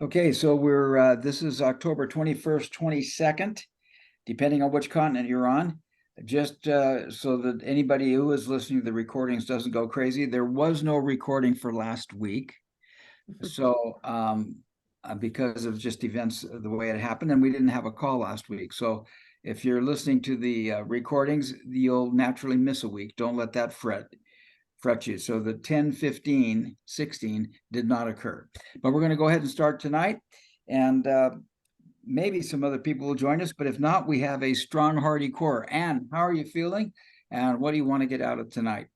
Okay, so we're this is October 21st, 22nd, depending on which continent you're on. Just so that anybody who is listening to the recordings doesn't go crazy, there was no recording for last week. So because of just events the way it happened, and we didn't have a call last week. So if you're listening to the recordings, you'll naturally miss a week. Don't let that fret you. So the 10, 15, 16 did not occur. But we're going to go ahead and start tonight. And maybe some other people will join us. But if not, we have a strong, hearty core. Anne, how are you feeling? And what do you want to get out of tonight?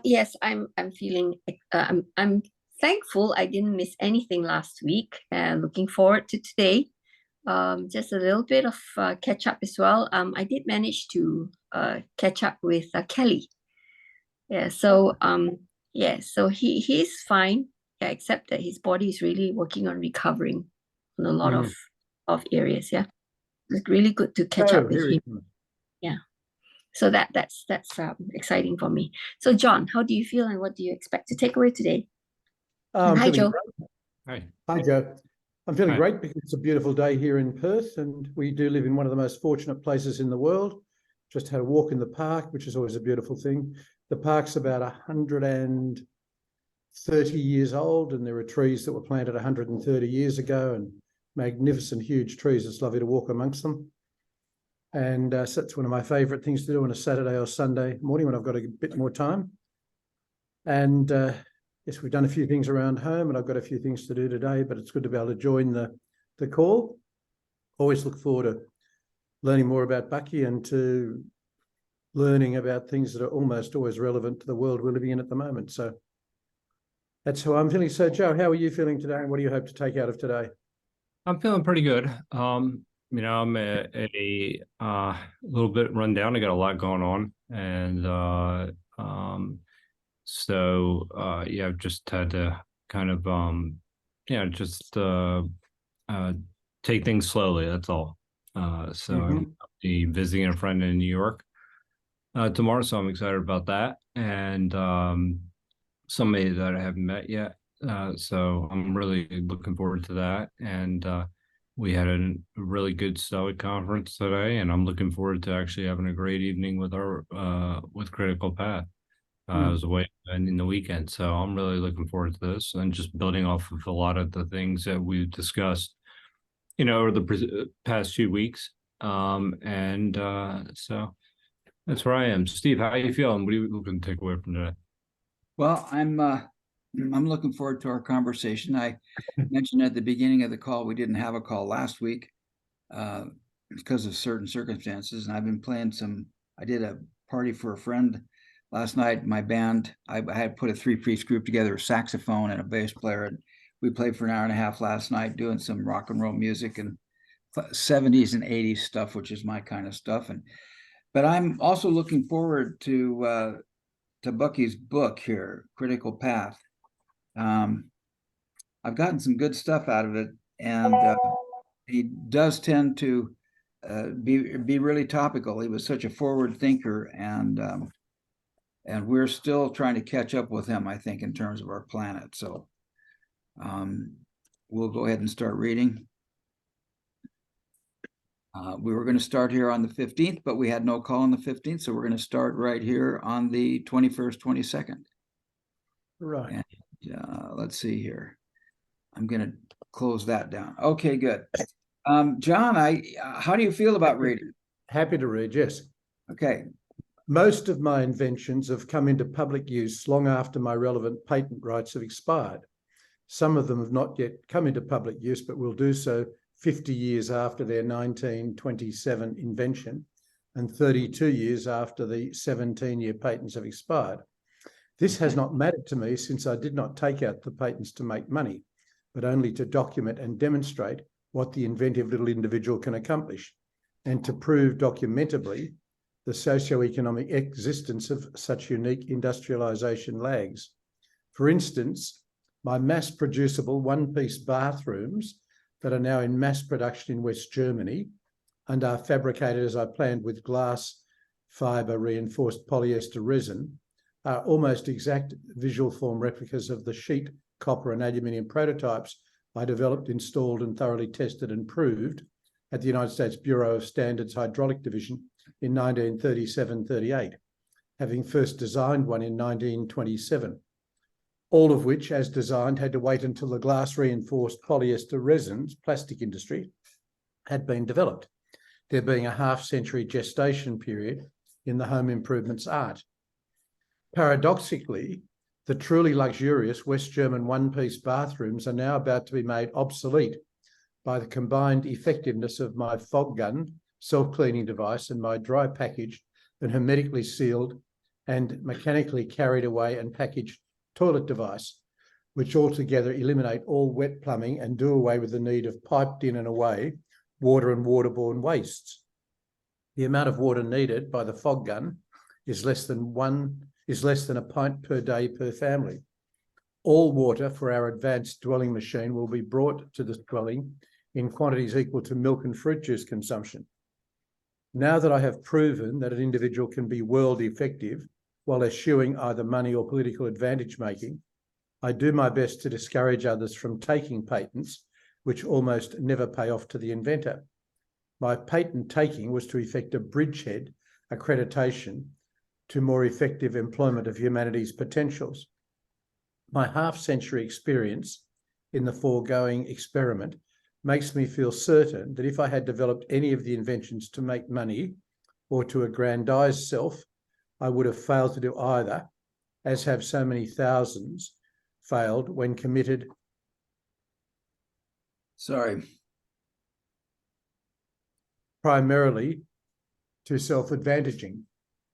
Yes, I'm feeling I'm thankful I didn't miss anything last week, and looking forward to today. Just a little bit of catch up as well. I did manage to catch up with Kelly. Yeah, so he's fine. Yeah, except that his body is really working on recovering on a lot of areas. Yeah, it's really good to catch up with him. Yeah. So that's exciting for me. So John, how do you feel and what do you expect to take away today? Hi, Joe. Hi, Joe. I'm feeling great because it's a beautiful day here in Perth, and we do live in one of the most fortunate places in the world. Just had a walk in the park, which is always a beautiful thing. The park's about 130 years old, and there are trees that were planted 130 years ago, and magnificent, huge trees. It's lovely to walk amongst them. And so that's one of my favourite things to do on a Saturday or Sunday morning when I've got a bit more time. And yes, we've done a few things around home, and I've got a few things to do today, but it's good to be able to join the call. Always look forward to learning more about Bucky and to learning about things that are almost always relevant to the world we're living in at the moment. So that's how I'm feeling. So Joe, how are you feeling today, and what do you hope to take out of today? I'm feeling pretty good. I'm a little bit run down. I got a lot going on, and yeah, I've just had to kind of take things slowly. That's all. I'll be visiting a friend in New York tomorrow, so I'm excited about that, and somebody that I haven't met yet. So I'm really looking forward to that, and we had a really good Stoic conference today, and I'm looking forward to actually having a great evening with with Critical Path. I was away in the weekend, so I'm really looking forward to this and just building off of a lot of the things that we've discussed, over the past few weeks. So that's where I am. Steve, how are you feeling? What are you looking to take away from today? Well, I'm looking forward to our conversation. I mentioned at the beginning of the call we didn't have a call last week because of certain circumstances, and I've been playing I did a party for a friend last night. My band, I had put a 3-piece group together, a saxophone and a bass player, and we played for an hour and a half last night doing some rock and roll music and 70s and 80s stuff, which is my kind of stuff. But I'm also looking forward to Bucky's book here, Critical Path. I've gotten some good stuff out of it, and he does tend to be really topical. He was such a forward thinker, and we're still trying to catch up with him, I think, in terms of our planet. So we'll go ahead and start reading. We were going to start here on the 15th, but we had no call on the 15th, so we're going to start right here on the 21st, 22nd. Right. And, let's see here. I'm going to close that down. Okay, good. John, how do you feel about reading? Happy to read, yes. Okay. Most of my inventions have come into public use long after my relevant patent rights have expired. Some of them have not yet come into public use, but will do so 50 years after their 1927 invention and 32 years after the 17-year patents have expired. This has not mattered to me since I did not take out the patents to make money, but only to document and demonstrate what the inventive little individual can accomplish, and to prove documentably the socio-economic existence of such unique industrialization lags. For instance, my mass-producible one-piece bathrooms that are now in mass production in West Germany and are fabricated as I planned with glass fibre reinforced polyester resin are almost exact visual form replicas of the sheet, copper and aluminium prototypes I developed, installed and thoroughly tested and proved at the United States Bureau of Standards Hydraulic Division in 1937-38, having first designed one in 1927. All of which, as designed, had to wait until the glass-reinforced polyester resins plastic industry had been developed, there being a half-century gestation period in the home improvements art. Paradoxically, the truly luxurious West German one-piece bathrooms are now about to be made obsolete by the combined effectiveness of my fog gun, self-cleaning device, and my dry packaged and hermetically sealed and mechanically carried away and packaged toilet device, which altogether eliminate all wet plumbing and do away with the need of piped in and away water and waterborne wastes. The amount of water needed by the fog gun is less than a pint per day per family. All water for our advanced dwelling machine will be brought to the dwelling in quantities equal to milk and fruit juice consumption. Now that I have proven that an individual can be world effective while eschewing either money or political advantage making, I do my best to discourage others from taking patents, which almost never pay off to the inventor. My patent taking was to effect a bridgehead accreditation to more effective employment of humanity's potentials. My half-century experience in the foregoing experiment makes me feel certain that if I had developed any of the inventions to make money or to aggrandize self, I would have failed to do either, as have so many thousands failed when committed. Primarily to self-advantaging.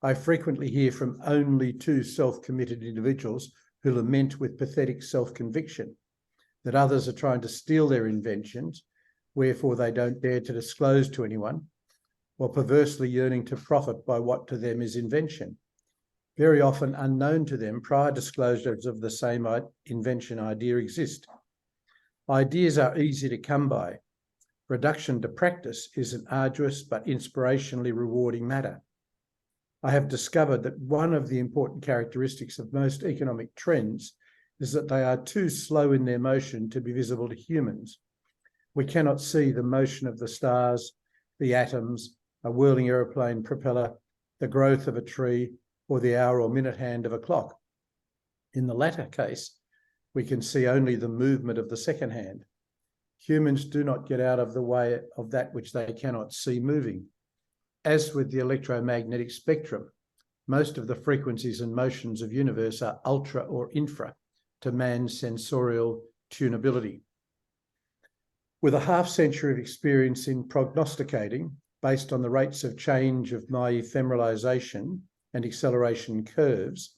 I frequently hear from only two self-committed individuals who lament with pathetic self-conviction that others are trying to steal their inventions, wherefore they don't dare to disclose to anyone, while perversely yearning to profit by what to them is invention. Very often unknown to them, prior disclosures of the same invention idea exist. Ideas are easy to come by. Reduction to practice is an arduous but inspirationally rewarding matter. I have discovered that one of the important characteristics of most economic trends is that they are too slow in their motion to be visible to humans. We cannot see the motion of the stars, the atoms, a whirling aeroplane propeller, the growth of a tree, or the hour or minute hand of a clock. In the latter case, we can see only the movement of the second hand. Humans do not get out of the way of that which they cannot see moving. As with the electromagnetic spectrum, most of the frequencies and motions of the universe are ultra or infra to man's sensorial tunability. With a half-century of experience in prognosticating, based on the rates of change of my ephemeralization and acceleration curves,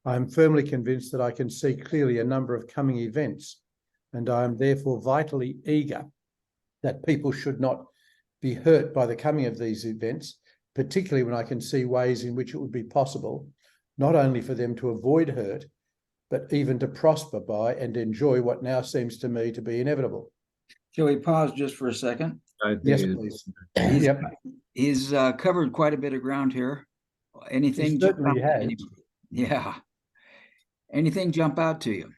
I am firmly convinced that I can see clearly a number of coming events, and I am therefore vitally eager that people should not be hurt by the coming of these events, particularly when I can see ways in which it would be possible not only for them to avoid hurt, but even to prosper by and enjoy what now seems to me to be inevitable. Shall we pause just for a second? Yes, please. He's covered quite a bit of ground here. Anything? He certainly has. Yeah. Anything jump out to you?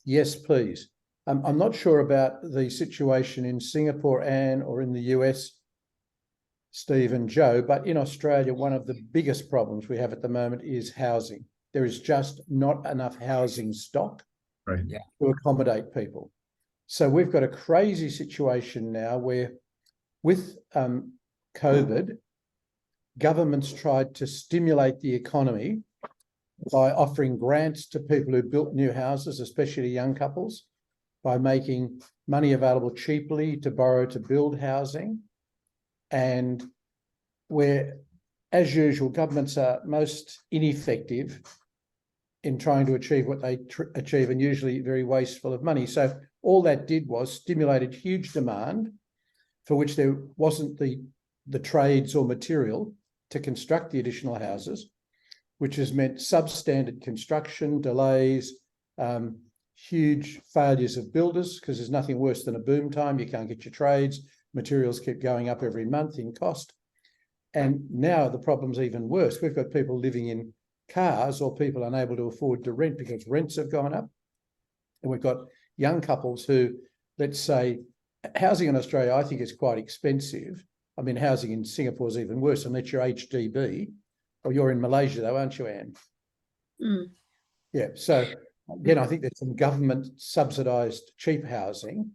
Yes, please. I'm not sure about the situation in Singapore, Anne, or in the US, Steve and Joe, but in Australia, one of the biggest problems we have at the moment is housing. There is just not enough housing stock to accommodate people. So we've got a crazy situation now where with COVID, governments tried to stimulate the economy by offering grants to people who built new houses, especially young couples, by making money available cheaply to borrow to build housing. And where, as usual, governments are most ineffective in trying to achieve what they achieve, and usually very wasteful of money. So all that did was stimulated huge demand for which there wasn't the trades or material to construct the additional houses, which has meant substandard construction, delays, huge failures of builders, because there's nothing worse than a boom time. You can't get your trades. Materials keep going up every month in cost. And now the problem's even worse. We've got people living in cars, or people unable to afford to rent because rents have gone up. And we've got young couples who let's say, housing in Australia, I think is quite expensive. I mean, housing in Singapore is even worse, unless you're HDB, or you're in Malaysia though, aren't you, Anne? Mm. Yeah. So again, I think there's some government subsidised cheap housing.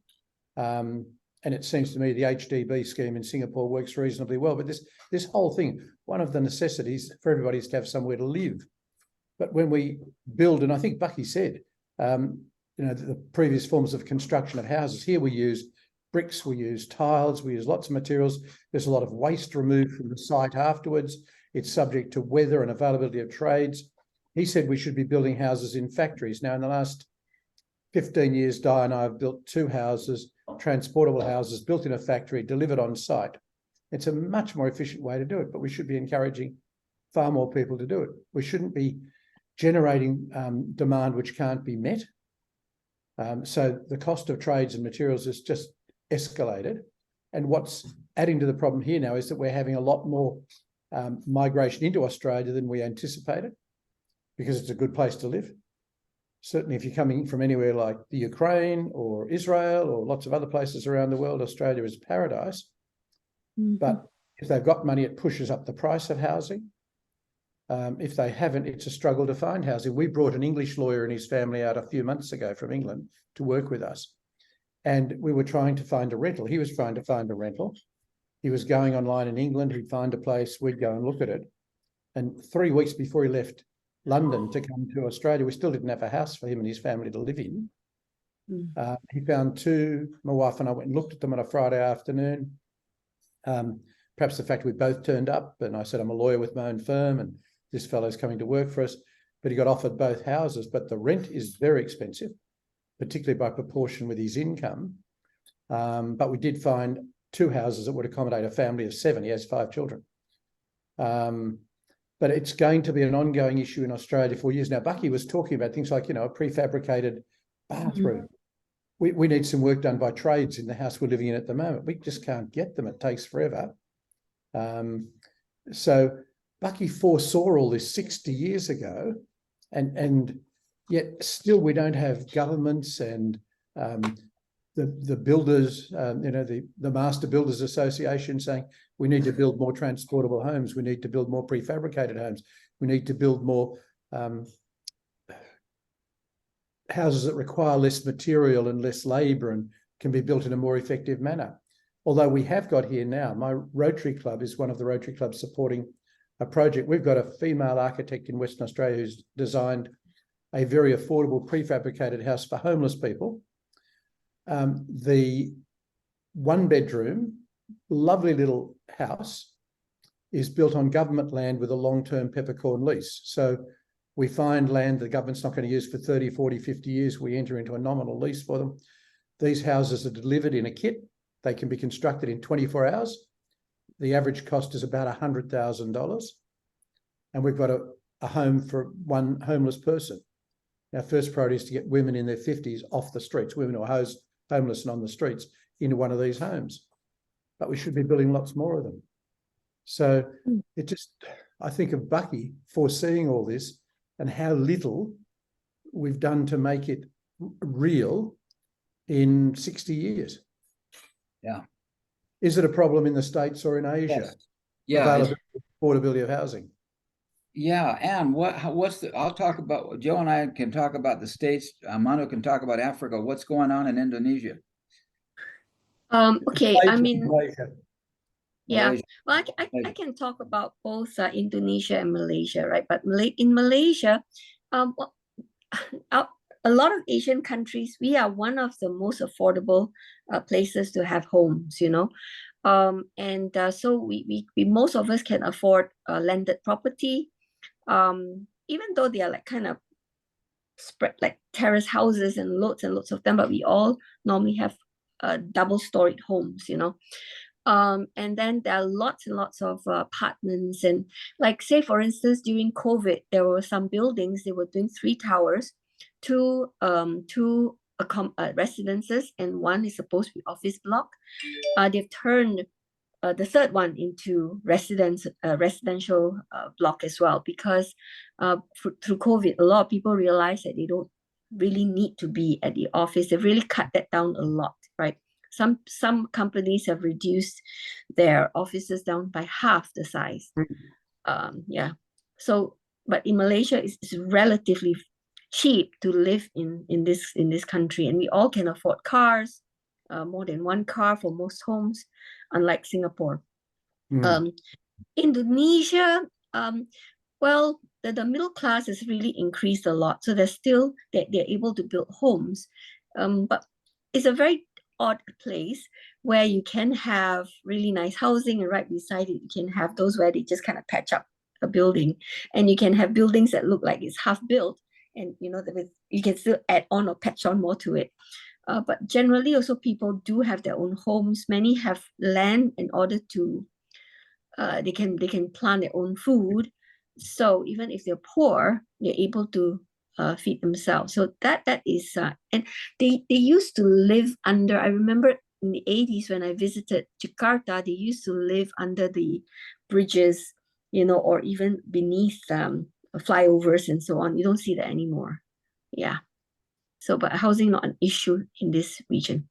And it seems to me the HDB scheme in Singapore works reasonably well. But this whole thing, one of the necessities for everybody is to have somewhere to live. But when we build, and I think Bucky said, the previous forms of construction of houses, here we use bricks, we use tiles, we use lots of materials. There's a lot of waste removed from the site afterwards. It's subject to weather and availability of trades. He said we should be building houses in factories. Now, in the last 15 years, Di and I have built 2 houses, transportable houses, built in a factory, delivered on site. It's a much more efficient way to do it, but we should be encouraging far more people to do it. We shouldn't be generating demand which can't be met. So the cost of trades and materials is just escalated. And what's adding to the problem here now is that we're having a lot more migration into Australia than we anticipated, because it's a good place to live. Certainly if you're coming from anywhere like the Ukraine or Israel or lots of other places around the world, Australia is paradise. Mm-hmm. But if they've got money, it pushes up the price of housing. If they haven't, it's a struggle to find housing. We brought an English lawyer and his family out a few months ago from England to work with us. And we were trying to find a rental. He was trying to find a rental. He was going online in England. He'd find a place. We'd go and look at it. And 3 weeks before he left London to come to Australia, we still didn't have a house for him and his family to live in. Mm. He found 2. My wife and I went and looked at them on a Friday afternoon. Perhaps the fact we both turned up, and I said, I'm a lawyer with my own firm and this fellow's coming to work for us. But he got offered both houses, but the rent is very expensive, particularly by proportion with his income. But we did find 2 houses that would accommodate a family of 7. He has 5 children. But it's going to be an ongoing issue in Australia for years. Now, Bucky was talking about things like, a prefabricated bathroom. We need some work done by trades in the house we're living in at the moment. We just can't get them. It takes forever. So Bucky foresaw all this 60 years ago, and yet still we don't have governments and the builders, the Master Builders Association saying we need to build more transportable homes, we need to build more prefabricated homes, we need to build more houses that require less material and less labour and can be built in a more effective manner. Although we have got here now, my Rotary Club is one of the Rotary Clubs supporting a project. We've got a female architect in Western Australia who's designed a very affordable prefabricated house for homeless people. The 1-bedroom, lovely little house is built on government land with a long-term peppercorn lease. So we find land the government's not going to use for 30, 40, 50 years. We enter into a nominal lease for them. These houses are delivered in a kit. They can be constructed in 24 hours. The average cost is about $100,000. And we've got a home for one homeless person. Our first priority is to get women in their 50s off the streets, women who are homeless and on the streets, into one of these homes. But we should be building lots more of them. So I think of Bucky foreseeing all this and how little we've done to make it real in 60 years. Yeah. Is it a problem in the States or in Asia? Yes. Yeah. Affordability of housing. Yeah, and I'll talk about, Joe and I can talk about the States, Manu can talk about Africa. What's going on in Indonesia? Okay, I mean, Malaysia. yeah, Malaysia. well, I can talk about both Indonesia and Malaysia, right? But in Malaysia, a lot of Asian countries, we are one of the most affordable places to have homes, so we most of us can afford landed property, even though they are like kind of spread like terrace houses and lots of them, but we all normally have double-storied homes, and then there are lots and lots of apartments, and like say for instance during COVID there were some buildings, they were doing 3 towers, 2 residences, and 1 is supposed to be office block. They've turned the 3rd one into residential block as well, because through COVID a lot of people realize that they don't really need to be at the office. They've really cut that down a lot, right? Some companies have reduced their offices down by half the size. Yeah. So, but in Malaysia, it's relatively cheap to live in this country, and we all can afford cars, more than one car for most homes, unlike Singapore. Mm. Indonesia, well, the middle class has really increased a lot. So they're able to build homes. But it's a very odd place where you can have really nice housing, and right beside it, you can have those where they just kind of patch up a building. And you can have buildings that look like it's half built. And you can still add on or patch on more to it. But generally, also people do have their own homes. Many have land in order to they can plant their own food. So even if they're poor, they're able to feed themselves. So that is and they used to live under. I remember in the 80s when I visited Jakarta, they used to live under the bridges, or even beneath flyovers and so on. You don't see that anymore. Yeah. So, but housing not an issue in this region,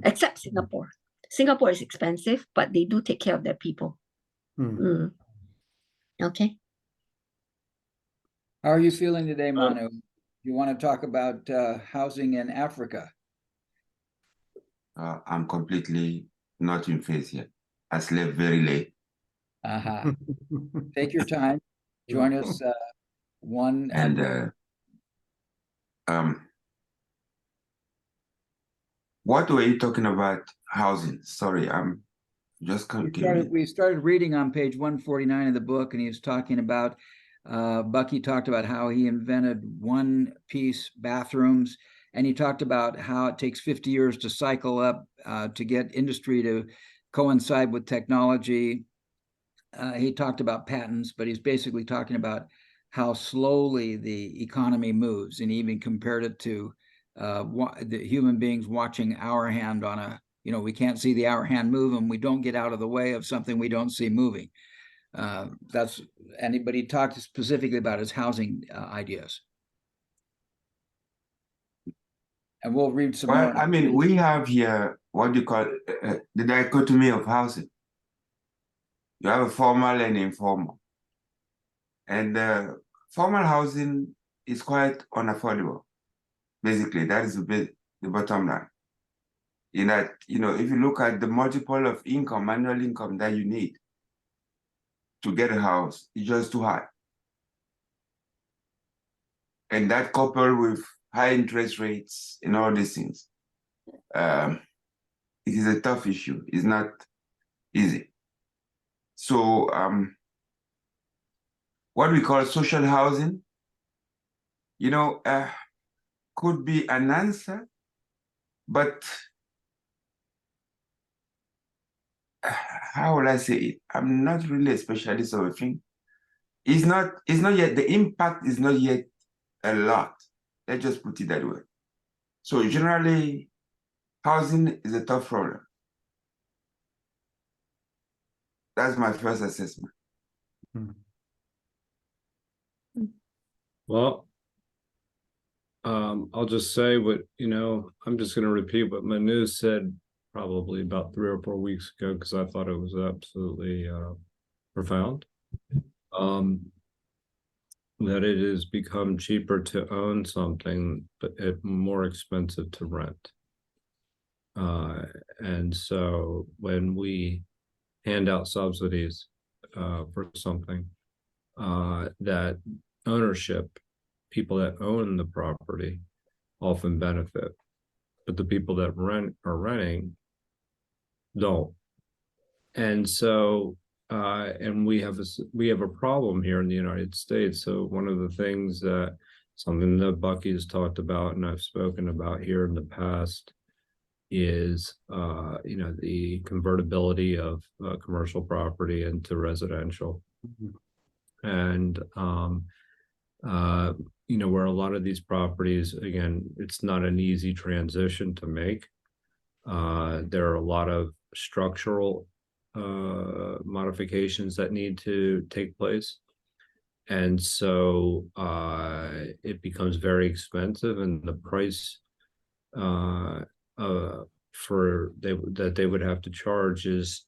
except Singapore. Singapore is expensive, but they do take care of their people. Okay. How are you feeling today, Manu? You want to talk about housing in Africa? I'm completely not in phase yet. I slept very late. Take your time. Join us one And what were you talking about housing? Sorry, I'm just can't get it. We started reading on page 149 of the book, and he was talking about Bucky talked about how he invented one-piece bathrooms, and he talked about how it takes 50 years to cycle up to get industry to coincide with technology. He talked about patents, but he's basically talking about how slowly the economy moves, and he even compared it to the human beings watching our hand on a, we can't see the hour hand move, and we don't get out of the way of something we don't see moving. That's anybody talked specifically about his housing ideas. And we'll read some more. I mean, we have here what you call the dichotomy of housing. You have a formal and informal. And formal housing is quite unaffordable. Basically, that is the bottom line. In that, if you look at the multiple of annual income that you need to get a house, it's just too high. And that coupled with high interest rates and all these things, it is a tough issue. It's not easy. So what we call social housing, could be an answer, but how will I say it? I'm not really a specialist of a thing. It's not yet, the impact is not yet a lot. Let's just put it that way. So generally, housing is a tough problem. That's my first assessment. Well, I'll just say what, I'm just going to repeat what Manu said probably about 3 or 4 weeks ago, because I thought it was absolutely profound. That it has become cheaper to own something, but more expensive to rent. And so when we hand out subsidies for something, that ownership, people that own the property often benefit, but the people that are renting don't. And so and we have a problem here in the United States. So one of the things that something that Bucky has talked about and I've spoken about here in the past is the convertibility of commercial property into residential. And where a lot of these properties, again, it's not an easy transition to make. There are a lot of structural modifications that need to take place. And so it becomes very expensive, and the price that they would have to charge is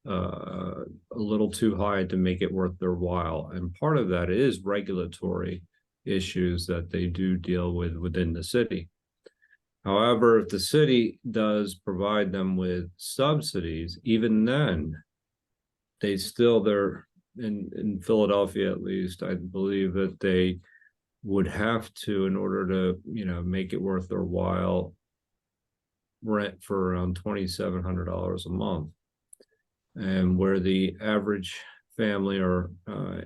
a little too high to make it worth their while. And part of that is regulatory issues that they do deal with within the city. However, if the city does provide them with subsidies, even then, they're in Philadelphia, at least, I believe that they would have to, in order to, make it worth their while, rent for around $2,700 a month. And where the average family or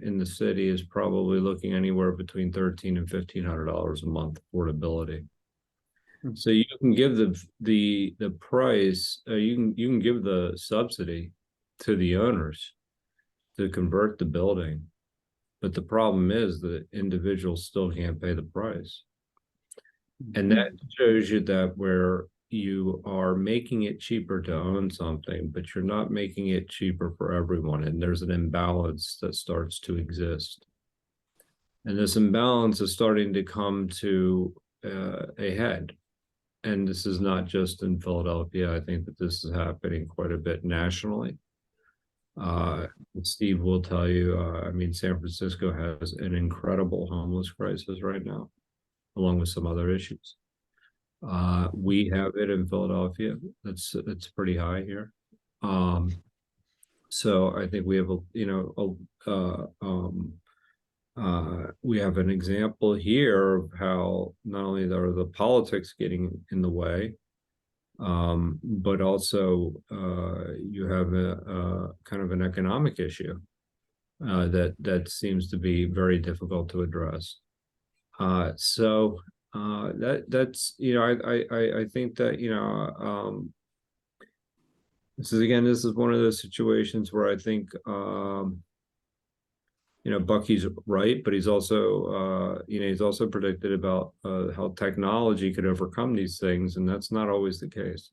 in the city is probably looking anywhere between $1,300 and $1,500 a month affordability. So you can give the price, you can give the subsidy to the owners to convert the building, but the problem is the individuals still can't pay the price. And that shows you that where you are making it cheaper to own something, but you're not making it cheaper for everyone, and there's an imbalance that starts to exist. And this imbalance is starting to come to a head. And this is not just in Philadelphia. I think that this is happening quite a bit nationally. Steve will tell you, San Francisco has an incredible homeless crisis right now, along with some other issues. We have it in Philadelphia. It's pretty high here. So I think we have we have an example here of how not only are the politics getting in the way, but also you have a kind of an economic issue that seems to be very difficult to address. That's I think that this is one of those situations where I think Bucky's right, but he's also he's also predicted about how technology could overcome these things, and that's not always the case.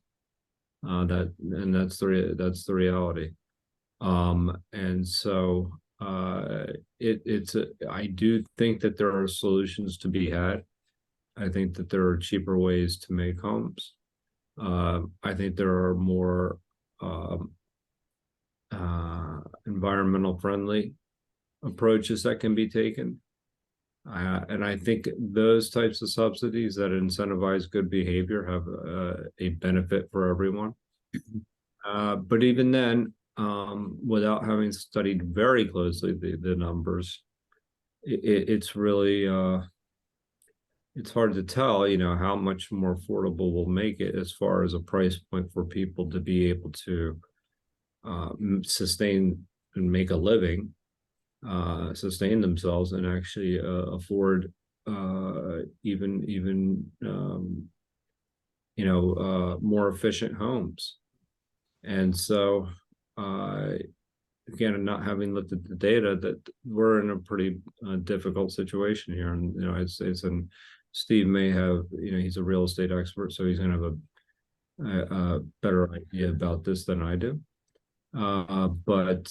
That's the reality. And so I do think that there are solutions to be had. I think that there are cheaper ways to make homes. I think there are more environmental friendly approaches that can be taken. And I think those types of subsidies that incentivize good behavior have a benefit for everyone. But even then, without having studied very closely the numbers, it's really it's hard to tell, how much more affordable we'll make it as far as a price point for people to be able to sustain and make a living, sustain themselves, and actually afford even more efficient homes. And so again, not having looked at the data, that we're in a pretty difficult situation here. And and Steve may have, he's a real estate expert, so he's gonna have a better idea about this than I do. But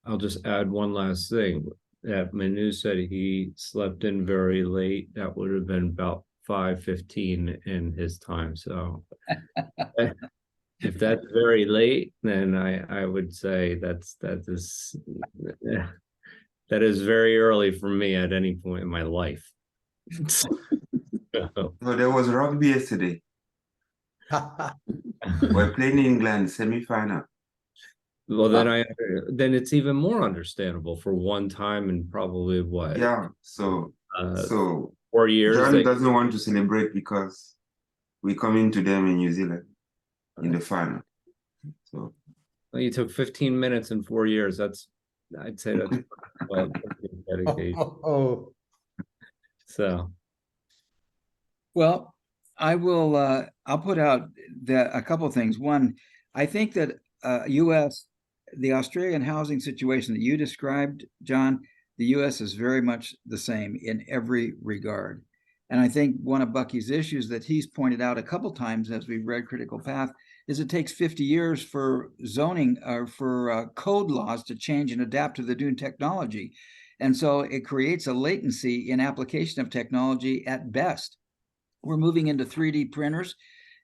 I'll just add one last thing. That Manu said he slept in very late. That would have been about 5:15 in his time. So if that's very late, then I would say that is very early for me at any point in my life. So there was rugby yesterday. We're playing England semi-final. Well, then it's even more understandable for one time in probably what? Yeah. So 4 years. John doesn't want to celebrate because we come into them in New Zealand in the final. So well, you took 15 minutes in 4 years. I'd say that's dedication. Oh. So, Well, I will. I'll put out a couple of things. One, I think that the Australian housing situation that you described, John, the U.S. is very much the same in every regard. And I think one of Bucky's issues that he's pointed out a couple times as we've read Critical Path is it takes 50 years for zoning or for code laws to change and adapt to the new technology. And so it creates a latency in application of technology at best. We're moving into 3D printers.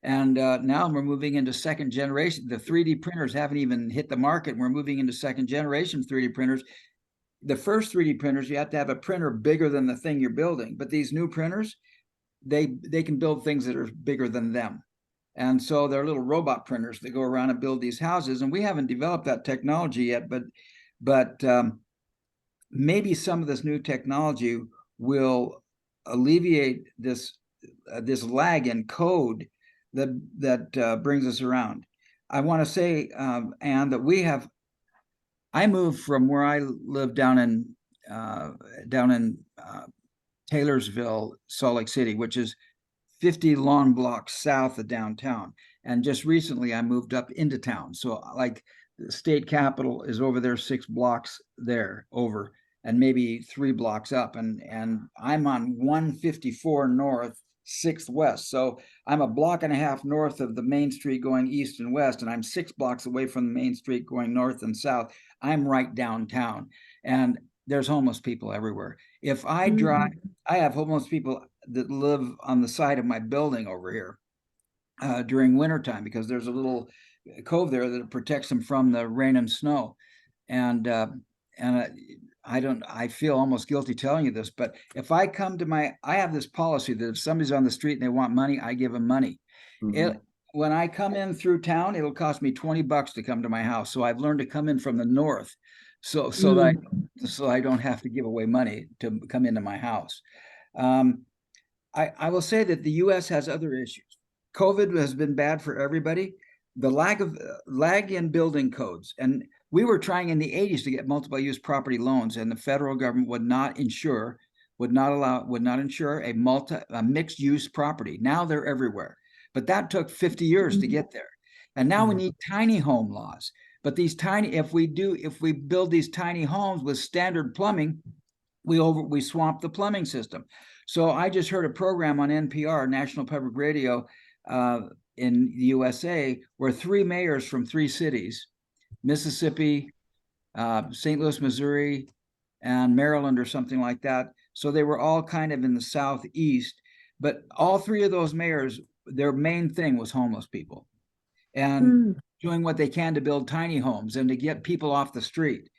And now we're moving into second generation. The 3D printers haven't even hit the market. We're moving into second generation 3D printers. The first 3D printers, you have to have a printer bigger than the thing you're building. But these new printers, they can build things that are bigger than them. And so they're little robot printers that go around and build these houses. And we haven't developed that technology yet, but maybe some of this new technology will alleviate this lag in code that brings us around. I want to say, Anne, that I moved from where I live down in Taylorsville, Salt Lake City, which is 50 long blocks south of downtown. And just recently I moved up into town. So like the state capitol is over there 6 blocks there over, and maybe 3 blocks up. And I'm on 154 north, 6th west. So I'm a block and a half north of the main street going east and west, and I'm 6 blocks away from the main street going north and south. I'm right downtown, and there's homeless people everywhere. If I drive, I have homeless people that live on the side of my building over here during wintertime, because there's a little cove there that protects them from the rain and snow. And I feel almost guilty telling you this, but if I come to I have this policy that if somebody's on the street and they want money, I give them money. When I come in through town, it'll cost me $20 to come to my house. So I've learned to come in from the north, so I don't have to give away money to come into my house. I will say that the U.S. has other issues. COVID has been bad for everybody. The lag in building codes, and we were trying in the 80s to get multiple use property loans, and the federal government would not insure a mixed use property. Now they're everywhere, but that took 50 years to get there. And now we need tiny home laws. But if we build these tiny homes with standard plumbing, we swamp the plumbing system. So I just heard a program on NPR, National Public Radio, in the USA, where 3 mayors from 3 cities, Mississippi, St. Louis, Missouri, and Maryland or something like that. So they were all kind of in the southeast, but all 3 of those mayors, their main thing was homeless people, and doing what they can to build tiny homes and to get people off the street.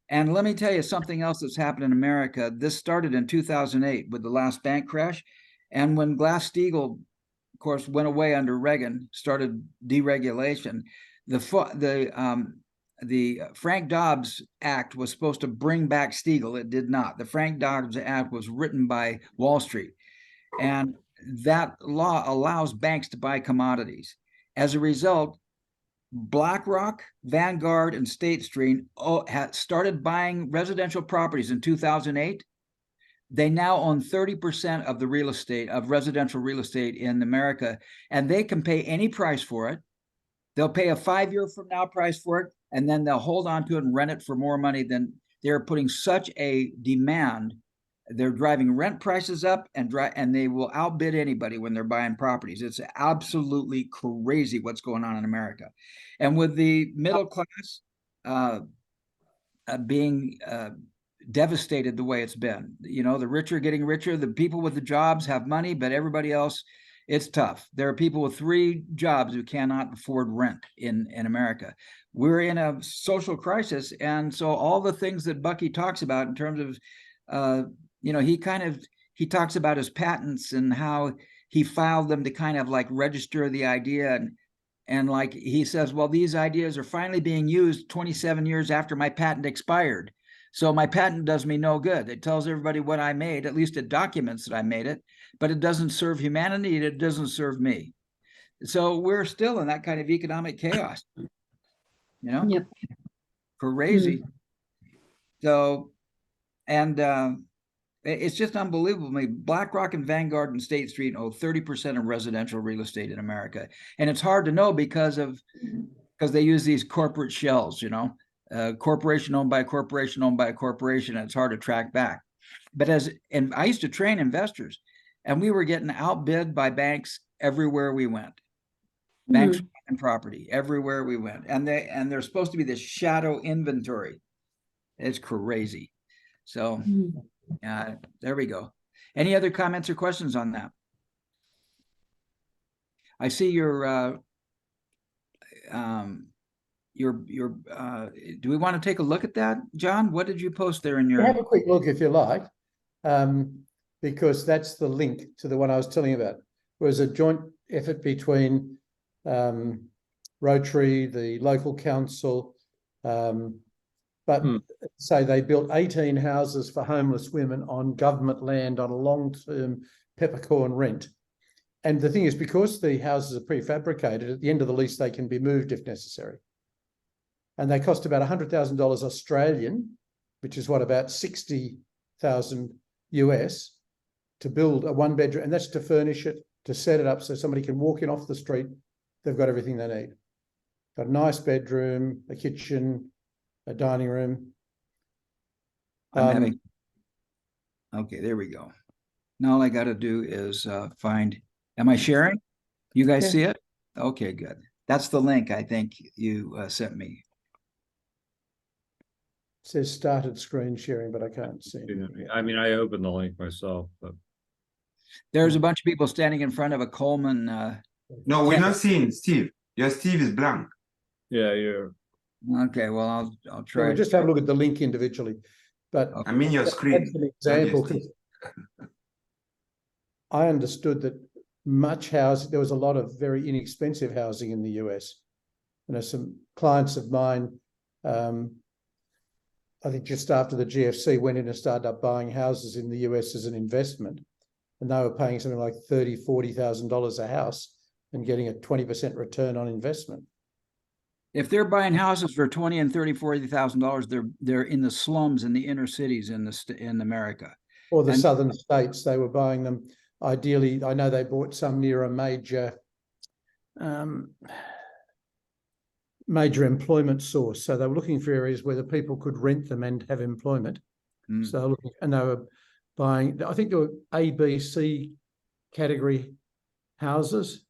And let me tell you something else that's happened in America. This started in 2008 with the last bank crash. And when Glass-Steagall, of course, went away under Reagan, started deregulation, the Frank Dobbs Act was supposed to bring back Steagall. It did not. The Frank Dobbs Act was written by Wall Street. And that law allows banks to buy commodities. As a result, BlackRock, Vanguard, and State Street had started buying residential properties in 2008. They now own 30% of the residential real estate in America, and they can pay any price for it. They'll pay a 5-year from now price for it, and then they'll hold on to it and rent it for more money than they're putting such a demand. They're driving rent prices up, and they will outbid anybody when they're buying properties. It's absolutely crazy what's going on in America. And with the middle class being devastated the way it's been, the rich are getting richer. The people with the jobs have money, but everybody else, it's tough. There are people with 3 jobs who cannot afford rent in America. We're in a social crisis. And so all the things that Bucky talks about in terms of, he talks about his patents and how he filed them to kind of like register the idea. And like he says, well, these ideas are finally being used 27 years after my patent expired. So my patent does me no good. It tells everybody what I made, at least it documents that I made it, but it doesn't serve humanity. It doesn't serve me. So we're still in that kind of economic chaos, Yep. Crazy. So, and it's just unbelievable. I mean, BlackRock and Vanguard and State Street own 30% of residential real estate in America. And it's hard to know because they use these corporate shells, corporation owned by a corporation owned by a corporation, and it's hard to track back. But and I used to train investors, and we were getting outbid by banks everywhere we went. Banks and property everywhere we went, and they're supposed to be this shadow inventory. It's crazy. So there we go. Any other comments or questions on that? I see your do we want to take a look at that, John? What did you post there in your? Have a quick look if you like, because that's the link to the one I was telling you about. It was a joint effort between Rotary, the local council, but say they built 18 houses for homeless women on government land on a long-term peppercorn rent. And the thing is, because the houses are prefabricated, at the end of the lease, they can be moved if necessary. And they cost about $100,000 Australian, which is what, about 60,000 US, to build a one-bedroom, and that's to furnish it, to set it up so somebody can walk in off the street. They've got everything they need. Got a nice bedroom, a kitchen, a dining room. Okay, there we go. Now all I got to do is find. Am I sharing? You guys Yeah. see it? Okay, good. That's the link I think you sent me. It says started screen sharing, but I can't see anything. I mean, I opened the link myself, but There's a bunch of people standing in front of a Coleman. No, we're Yeah. not seeing Steve. Your Steve is blank. yeah, you're Okay, well, I'll So try. we'll just have a look at the link individually. But I mean your that's screen. an example. Not your Steve. I understood that there was a lot of very inexpensive housing in the US. You know, some clients of mine, I think just after the GFC, went in and started up buying houses in the US as an investment. And they were paying something like $30,000, $40,000 a house and getting a 20% return on investment. If they're buying houses for $20,000 and $40,000, they're in the slums in the inner cities in America. Or the And- southern states, they were buying them. Ideally, I know they bought some near a major employment source. So they were looking for areas where the people could rent them and have employment. Mm. So and they were buying, I think there were A, B, C category houses.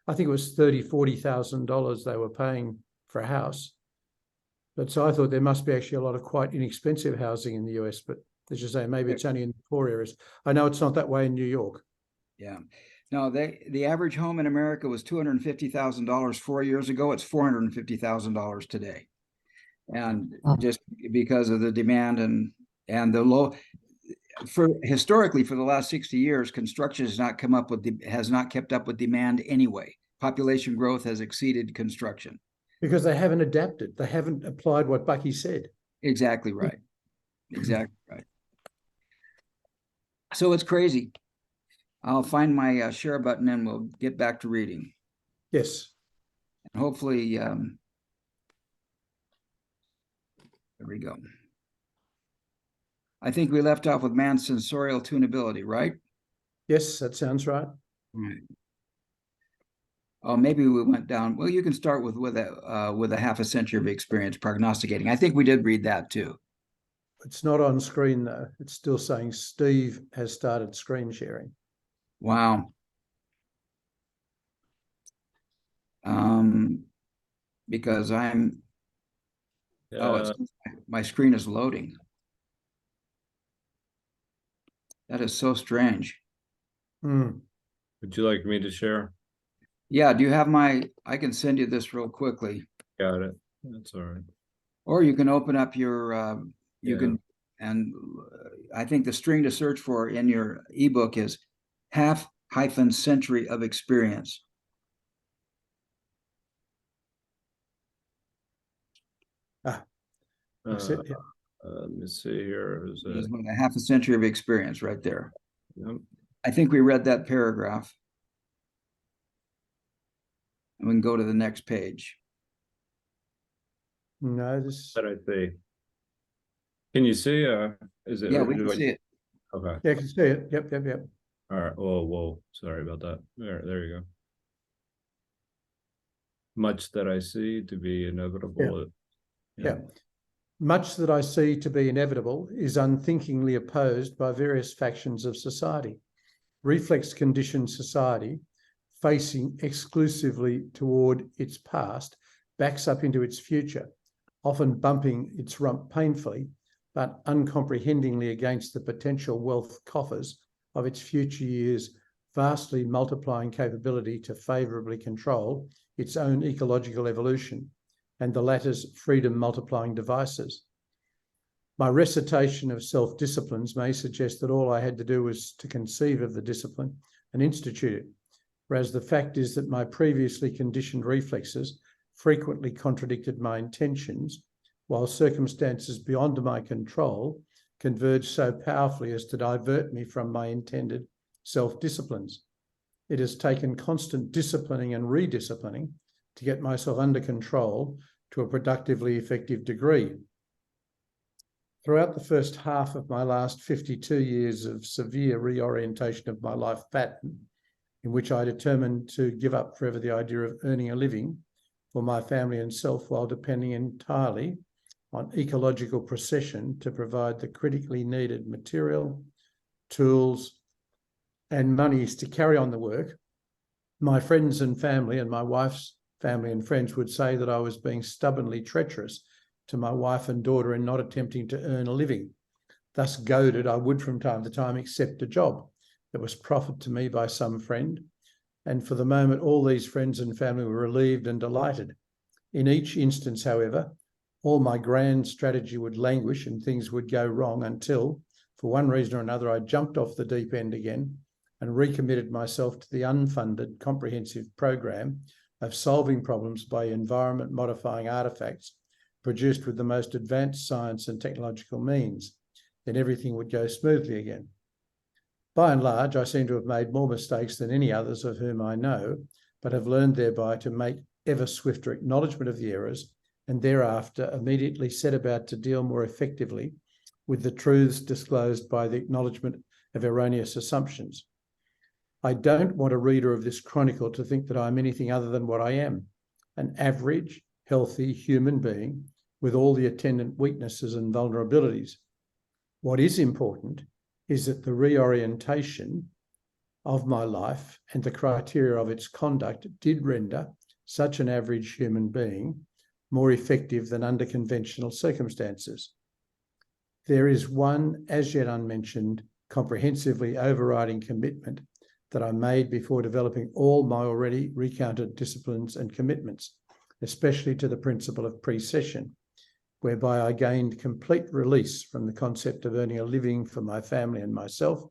I think it was $30,000, $40,000 they were paying for a house. But so I thought there must be actually a lot of quite inexpensive housing in the US, but as you say, maybe it's only in the poor areas. I know it's not that way in New York. Yeah. No, the average home in America was $250,000 4 years ago. It's $450,000 today. And just because of the demand and the low, historically for the last 60 years, construction has not kept up with demand anyway. Population growth has exceeded construction. Because they haven't adapted. They haven't applied what Bucky said. Exactly right. Exactly right. So it's crazy. I'll find my share button and we'll get back to reading. Yes. And hopefully, there we go. I think we left off with man's sensorial tunability, right? Yes, that sounds right. Right. Oh, maybe we went down. Well, you can start with a half a century of experience prognosticating. I think we did read that too. It's not on screen though. It's still saying Steve has started screen sharing. Wow. Because my screen is loading. That is so strange. Hmm. would you like me to share? Yeah, do you have I can send you this real quickly. Got it. That's all right. Or you can open up your, and I think the string to search for in your ebook is half-century of experience. That's it. Yeah. Let me see here. Is it? There's a half a century of experience right there. Yep. I think we read that paragraph. And we can go to the next page. No, this. That I see. Can you see? Is it? Yeah, we can see it. Okay. Yeah, I can see it. Yep. All right. Whoa. Sorry about that. There you go. Much that I see to be inevitable. Yeah. Much that I see to be inevitable is unthinkingly opposed by various factions of society. Reflex conditioned society, facing exclusively toward its past, backs up into its future, often bumping its rump painfully, but uncomprehendingly against the potential wealth coffers of its future years vastly multiplying capability to favourably control its own ecological evolution, and the latter's freedom multiplying devices. My recitation of self-disciplines may suggest that all I had to do was to conceive of the discipline and institute it, whereas the fact is that my previously conditioned reflexes frequently contradicted my intentions, while circumstances beyond my control converged so powerfully as to divert me from my intended self-disciplines. It has taken constant disciplining and redisciplining to get myself under control to a productively effective degree. Throughout the first half of my last 52 years of severe reorientation of my life pattern, in which I determined to give up forever the idea of earning a living for my family and self while depending entirely on ecological procession to provide the critically needed material, tools, and monies to carry on the work, my friends and family and my wife's family and friends would say that I was being stubbornly treacherous to my wife and daughter in not attempting to earn a living. Thus goaded, I would from time to time accept a job that was proffered to me by some friend, and for the moment all these friends and family were relieved and delighted. In each instance, however, all my grand strategy would languish and things would go wrong until, for one reason or another, I jumped off the deep end again and recommitted myself to the unfunded comprehensive program of solving problems by environment-modifying artefacts produced with the most advanced science and technological means. Then everything would go smoothly again. By and large, I seem to have made more mistakes than any others of whom I know, but have learned thereby to make ever swifter acknowledgement of the errors and thereafter immediately set about to deal more effectively with the truths disclosed by the acknowledgement of erroneous assumptions. I don't want a reader of this chronicle to think that I'm anything other than what I am, an average, healthy human being with all the attendant weaknesses and vulnerabilities. What is important is that the reorientation of my life and the criteria of its conduct did render such an average human being more effective than under conventional circumstances. There is one as yet unmentioned, comprehensively overriding commitment that I made before developing all my already recounted disciplines and commitments, especially to the principle of precession, whereby I gained complete release from the concept of earning a living for my family and myself,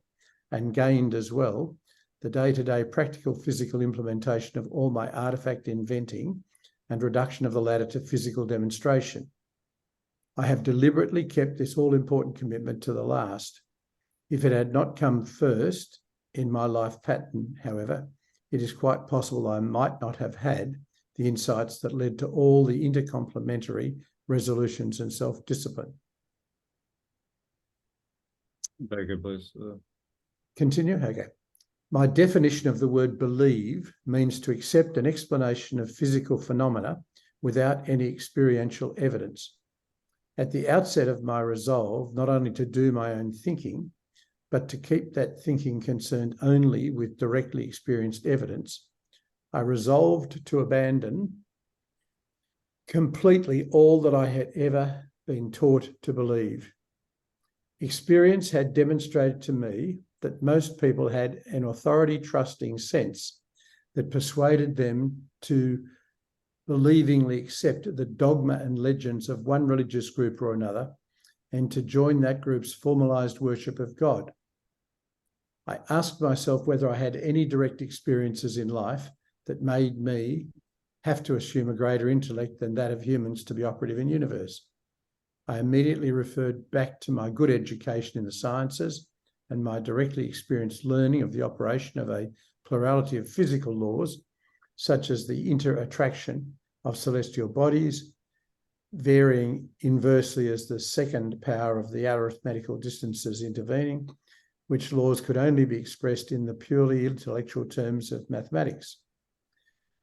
and gained as well the day-to-day practical physical implementation of all my artefact inventing and reduction of the latter to physical demonstration. I have deliberately kept this all-important commitment to the last. If it had not come first in my life pattern, however, it is quite possible I might not have had the insights that led to all the intercomplementary resolutions and self-discipline. Very good, please. Continue? Okay. My definition of the word believe means to accept an explanation of physical phenomena without any experiential evidence. At the outset of my resolve, not only to do my own thinking, but to keep that thinking concerned only with directly experienced evidence, I resolved to abandon completely all that I had ever been taught to believe. Experience had demonstrated to me that most people had an authority-trusting sense that persuaded them to believingly accept the dogma and legends of one religious group or another and to join that group's formalized worship of God. I asked myself whether I had any direct experiences in life that made me have to assume a greater intellect than that of humans to be operative in the universe. I immediately referred back to my good education in the sciences and my directly experienced learning of the operation of a plurality of physical laws, such as the inter-attraction of celestial bodies, varying inversely as the second power of the arithmetical distances intervening, which laws could only be expressed in the purely intellectual terms of mathematics,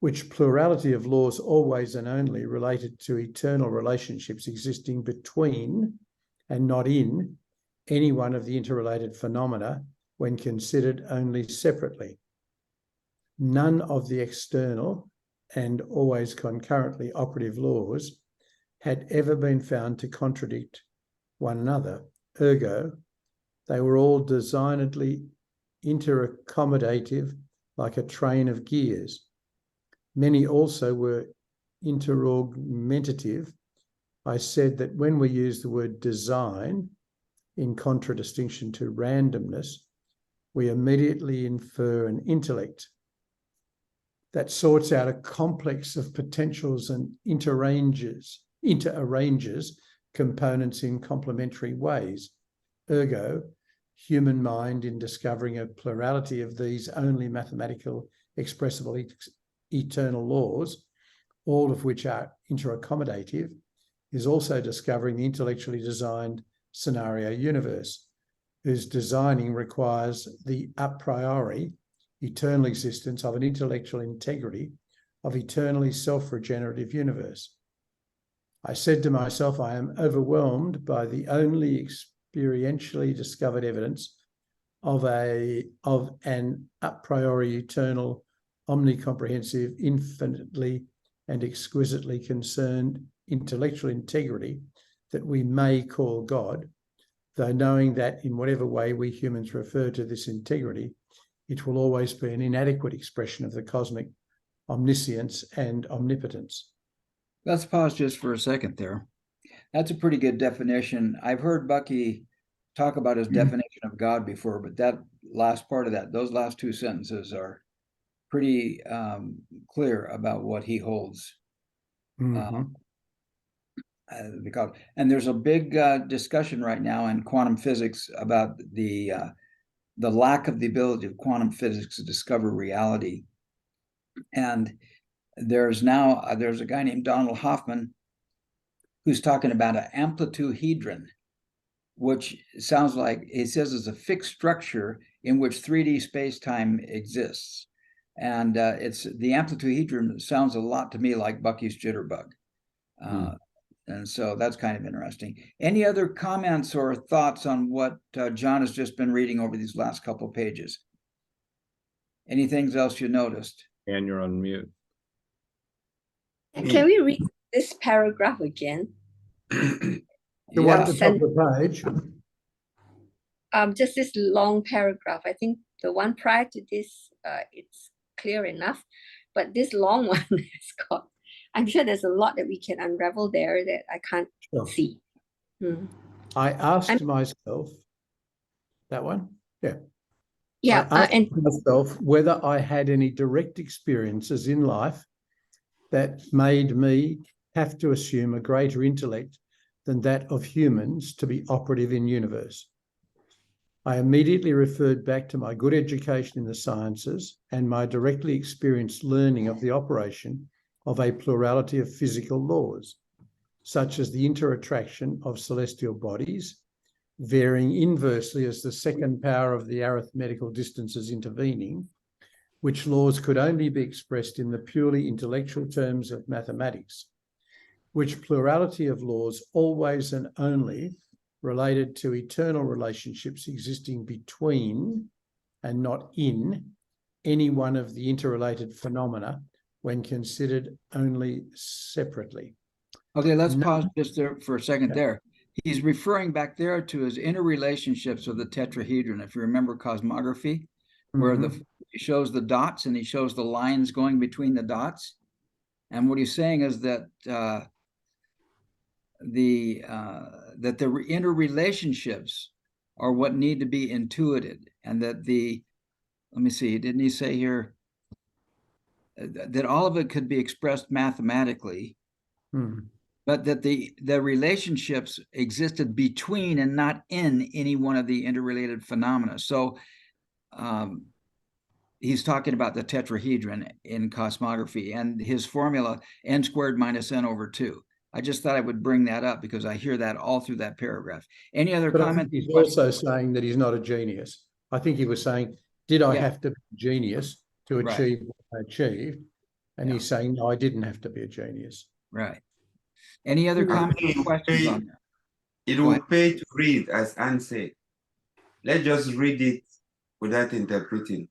which plurality of laws always and only related to eternal relationships existing between and not in any one of the interrelated phenomena when considered only separately. None of the external and always concurrently operative laws had ever been found to contradict one another. Ergo, they were all designedly interaccommodative, like a train of gears. Many also were interaugmentative. I said that when we use the word design, in contradistinction to randomness, we immediately infer an intellect that sorts out a complex of potentials and interarranges components in complementary ways. Ergo, human mind, in discovering a plurality of these only mathematical expressible eternal laws, all of which are interaccommodative, is also discovering the intellectually designed scenario universe, whose designing requires the a priori eternal existence of an intellectual integrity of eternally self-regenerative universe. I said to myself, I am overwhelmed by the only experientially discovered evidence of an a priori eternal, omnicomprehensive, infinitely and exquisitely concerned intellectual integrity that we may call God, though knowing that in whatever way we humans refer to this integrity, it will always be an inadequate expression of the cosmic omniscience and omnipotence. Let's pause just for a second there. That's a pretty good definition. I've heard Bucky talk about his definition of God before, but that last part of that, those last two sentences are pretty clear about what he holds. Because, and there's a big discussion right now in quantum physics about the lack of the ability of quantum physics to discover reality. And there's a guy named Donald Hoffman who's talking about an amplituhedron, which sounds like, he says, is a fixed structure in which 3D space-time exists. And it's the amplituhedron sounds a lot to me like Bucky's jitterbug. And so that's kind of interesting. Any other comments or thoughts on what John has just been reading over these last couple of pages? Anything else you noticed? And you're on mute. Can we read this paragraph again? The one at the top of the page. Just this long paragraph. I think the one prior to this, it's clear enough, but this long one has got, I'm sure there's a lot that we can unravel there that I can't see. I asked myself, that one? Yeah. Yeah. I asked myself whether I had any direct experiences in life that made me have to assume a greater intellect than that of humans to be operative in universe. I immediately referred back to my good education in the sciences and my directly experienced learning of the operation of a plurality of physical laws, such as the inter-attraction of celestial bodies, varying inversely as the second power of the arithmetical distance is intervening, which laws could only be expressed in the purely intellectual terms of mathematics, which plurality of laws always and only related to eternal relationships existing between and not in any one of the interrelated phenomena when considered only separately. Okay, let's pause just there for a second there. He's referring back there to his interrelationships of the tetrahedron. If you remember cosmography, where he shows the dots and he shows the lines going between the dots. And what he's saying is that the interrelationships are what need to be intuited, and that let me see, didn't he say here that all of it could be expressed mathematically, but that the relationships existed between and not in any one of the interrelated phenomena. So he's talking about the tetrahedron in cosmography and his formula n squared minus n over 2. I just thought I would bring that up because I hear that all through that paragraph. Any other comments? He's also saying that he's not a genius. I think he was saying, did I have to be a genius to achieve what I achieved? And he's saying, no, I didn't have to be a genius. Right. Any other comments or questions on that? It would pay to read, as Anne said. Let's just read it without interpreting.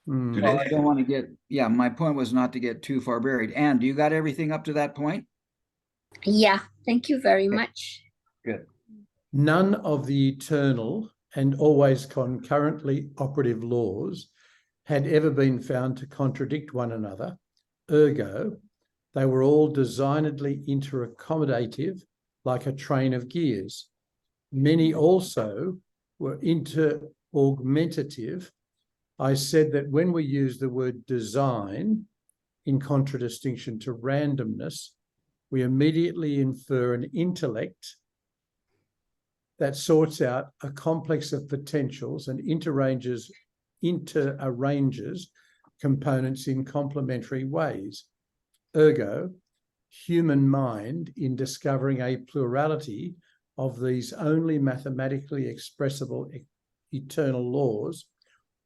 Well, I don't want to get, my point was not to get too far buried. Anne, do you got everything up to that point? Yeah, thank you very much. Good. None of the eternal and always concurrently operative laws had ever been found to contradict one another, ergo, they were all designedly interaccommodative, like a train of gears. Many also were interaugmentative. I said that when we use the word design in contradistinction to randomness, we immediately infer an intellect that sorts out a complex of potentials and interarranges components in complementary ways. Ergo, human mind, in discovering a plurality of these only mathematically expressible eternal laws,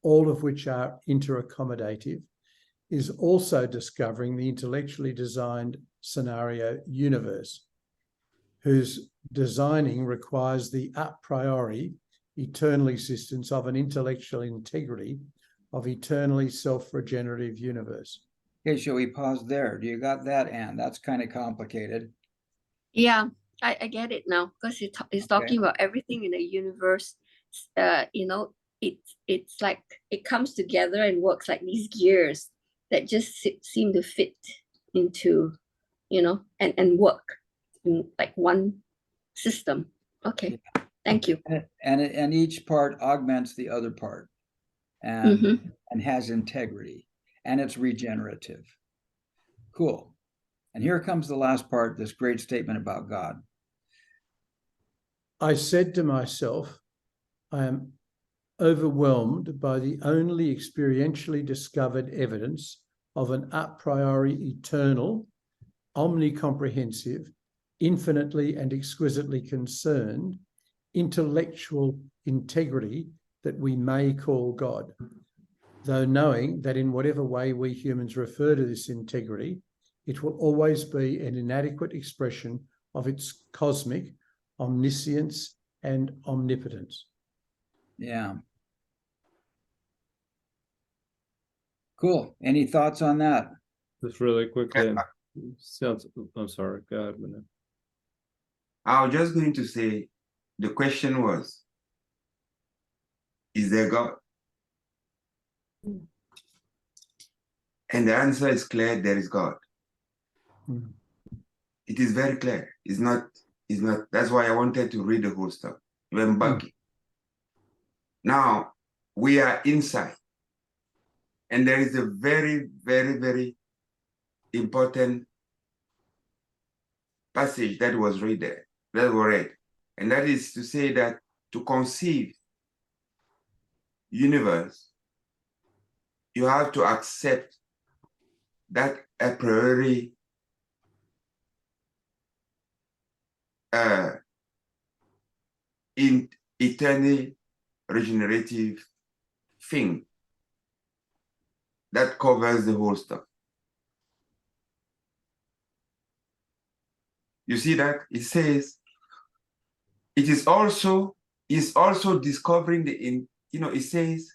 all of which are interaccommodative, is also discovering the intellectually designed scenario universe, whose designing requires the a priori eternal existence of an intellectual integrity of eternally self-regenerative universe. Okay, shall we pause there? Do you got that, Anne? That's kind of complicated. Yeah, I get it now because it's talking about everything in the universe. You know, it's like it comes together and works like these gears that just seem to fit into, you know, and work in like one system. Okay, thank you. And each part augments the other part and has integrity, and it's regenerative. Cool. And here comes the last part, this great statement about God. I said to myself, I am overwhelmed by the only experientially discovered evidence of an a priori eternal, omnicomprehensive, infinitely and exquisitely concerned intellectual integrity that we may call God, though knowing that in whatever way we humans refer to this integrity, it will always be an inadequate expression of its cosmic omniscience and omnipotence. Yeah. Cool. Any thoughts on that? Just really quickly. Sounds, I'm sorry, go ahead, Manoj. I was just going to say, the question was, is there God? And the answer is clear, there is God. It is very clear. It's not, that's why I wanted to read the whole stuff, even buggy. Now, we are inside. And there is a very, very, very important passage that was read there, and that is to say that to conceive universe, you have to accept that a priori in eternally regenerative thing that covers the whole stuff. You see that? It says it is also discovering it says,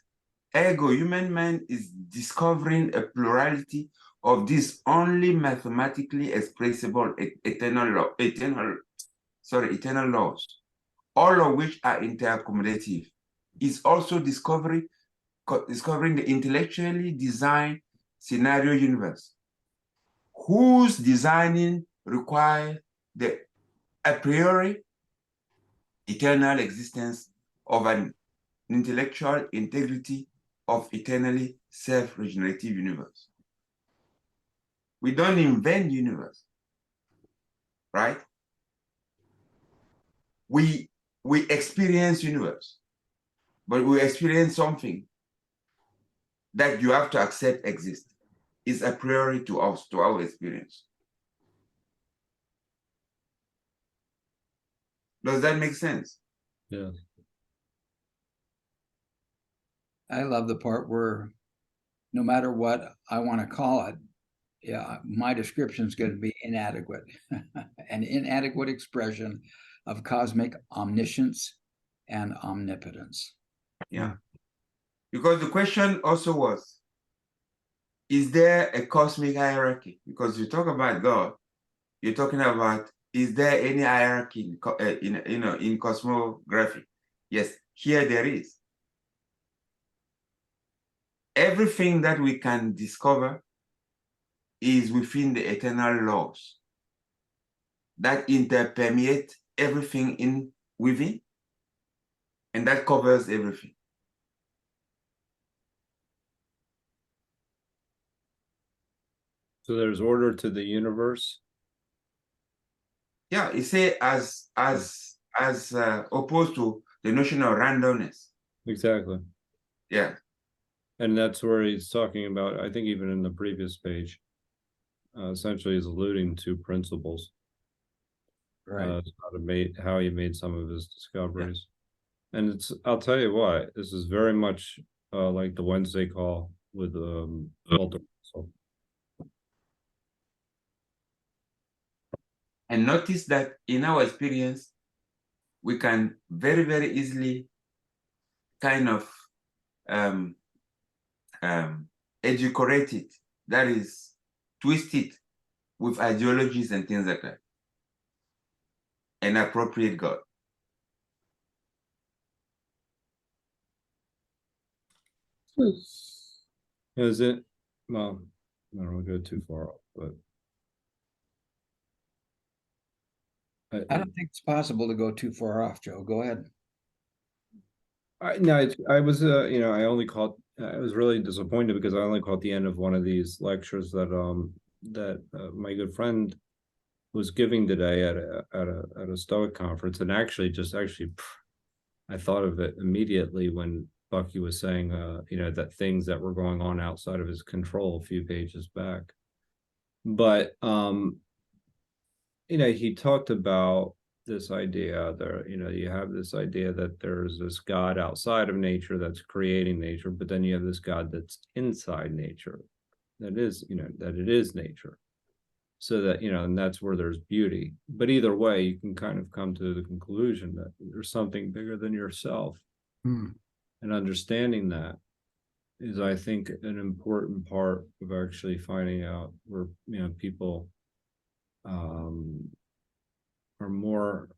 ergo, human mind is discovering a plurality of these only mathematically expressible eternal laws, all of which are interaccommodative. Is also discovering the intellectually designed scenario universe, whose designing requires the a priori eternal existence of an intellectual integrity of eternally self-regenerative universe. We don't invent universe, right? We experience universe, but we experience something that you have to accept exists. Is a priori to us, to our experience. Does that make sense? Yeah. I love the part where no matter what I want to call it, yeah, my description is going to be inadequate. An inadequate expression of cosmic omniscience and omnipotence. Yeah. Because the question also was, is there a cosmic hierarchy? Because you talk about God, you're talking about, is there any hierarchy in cosmography? Yes, here there is. Everything that we can discover is within the eternal laws that interpermeate everything in within, and that covers everything. So there's order to the universe. Yeah, it say as opposed to the notion of randomness. Exactly. Yeah. And that's where he's talking about, I think even in the previous page, essentially he's alluding to principles. How he made some of his discoveries. Yeah. And I'll tell you what, this is very much like the Wednesday call with Walter Russell. And notice that in our experience, we can very, very easily kind of edulcorate it, that is, twist it with ideologies and things like that, and appropriate God. Is it? Well, I don't want to go too far off, but I don't think it's possible to go too far off, Joe. Go ahead. I was, I only caught. I was really disappointed because I only caught the end of one of these lectures that my good friend was giving today at a Stoic conference, and actually, I thought of it immediately when Bucky was saying, that things that were going on outside of his control a few pages back. But he talked about this idea there, you have this idea that there's this God outside of nature that's creating nature, but then you have this God that's inside nature, that it is nature. So that, and that's where there's beauty. But either way, you can kind of come to the conclusion that there's something bigger than yourself. And understanding that is, I think, an important part of actually finding out where, people are more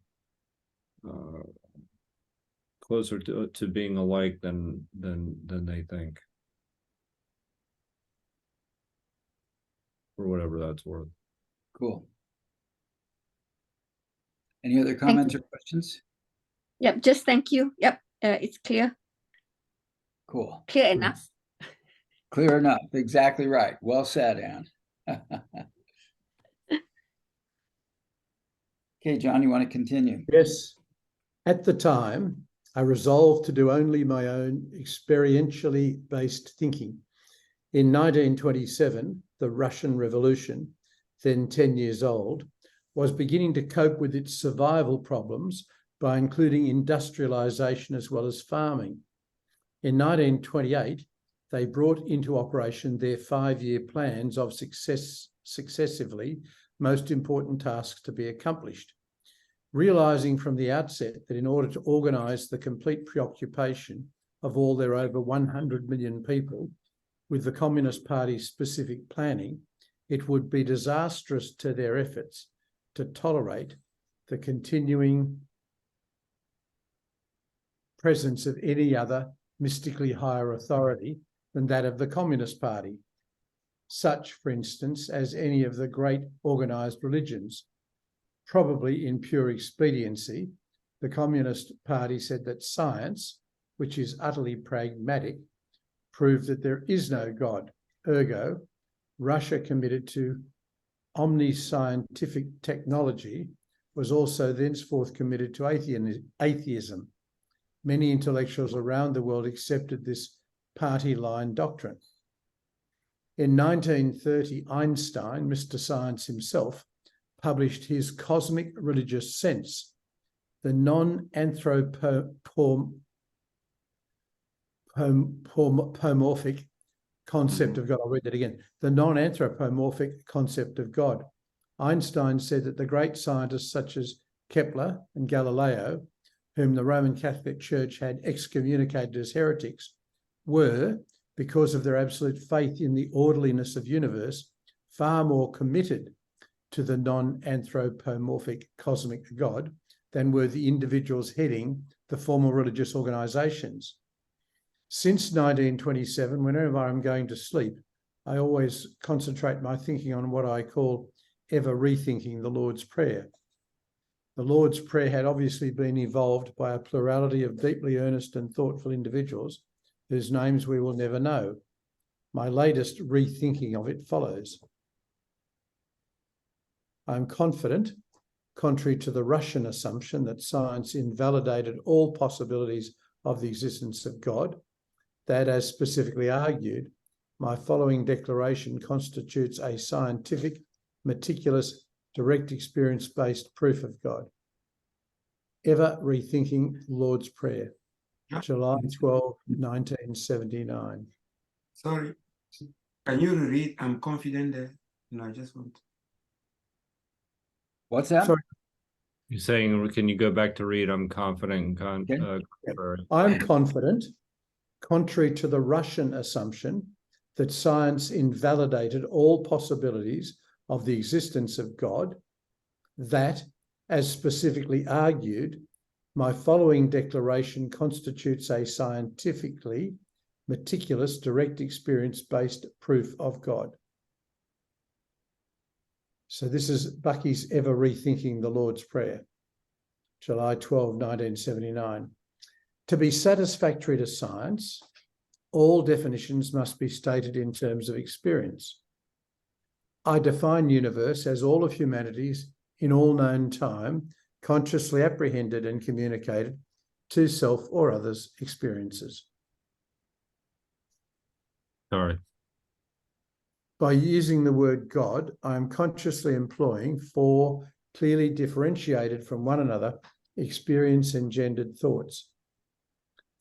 closer to being alike than they think, for whatever that's worth. Cool. Any other comments or questions? Yep, just thank you. Yep, it's clear. Cool. Clear enough. Clear enough. Exactly right. Well said, Anne. Okay, John, you want to continue? Yes. At the time, I resolved to do only my own experientially based thinking. In 1927, the Russian Revolution, then 10 years old, was beginning to cope with its survival problems by including industrialization as well as farming. In 1928, they brought into operation their 5-year plans of successively most important tasks to be accomplished. Realizing from the outset that in order to organize the complete preoccupation of all their over 100 million people with the Communist Party's specific planning, it would be disastrous to their efforts to tolerate the continuing presence of any other mystically higher authority than that of the Communist Party, such, for instance, as any of the great organized religions. Probably in pure expediency, the Communist Party said that science, which is utterly pragmatic, proved that there is no God. Ergo, Russia, committed to omniscientific technology, was also thenceforth committed to atheism. Many intellectuals around the world accepted this party line doctrine. In 1930, Einstein, Mr. Science himself, published his Cosmic Religious Sense, the non-anthropomorphic concept of God. I'll read that again. The non-anthropomorphic concept of God. Einstein said that the great scientists such as Kepler and Galileo, whom the Roman Catholic Church had excommunicated as heretics, were, because of their absolute faith in the orderliness of the universe, far more committed to the non-anthropomorphic cosmic God than were the individuals heading the formal religious organisations. Since 1927, whenever I'm going to sleep, I always concentrate my thinking on what I call ever rethinking the Lord's Prayer. The Lord's Prayer had obviously been evolved by a plurality of deeply earnest and thoughtful individuals whose names we will never know. My latest rethinking of it follows. I'm confident, contrary to the Russian assumption that science invalidated all possibilities of the existence of God, that, as specifically argued, my following declaration constitutes a scientific, meticulous, direct experience-based proof of God. Ever rethinking Lord's Prayer, July 12, 1979. Sorry. Can you read? I'm confident there. No, I just want. What's that? Sorry. You're saying, can you go back to read? I'm confident. Okay. I'm confident, contrary to the Russian assumption that science invalidated all possibilities of the existence of God, that, as specifically argued, my following declaration constitutes a scientifically meticulous, direct experience-based proof of God. So this is Bucky's Ever Rethinking the Lord's Prayer, July 12, 1979. To be satisfactory to science, all definitions must be stated in terms of experience. I define universe as all of humanity's, in all known time, consciously apprehended and communicated to self or others' experiences. Sorry. By using the word God, I am consciously employing four clearly differentiated from one another experience-engendered thoughts.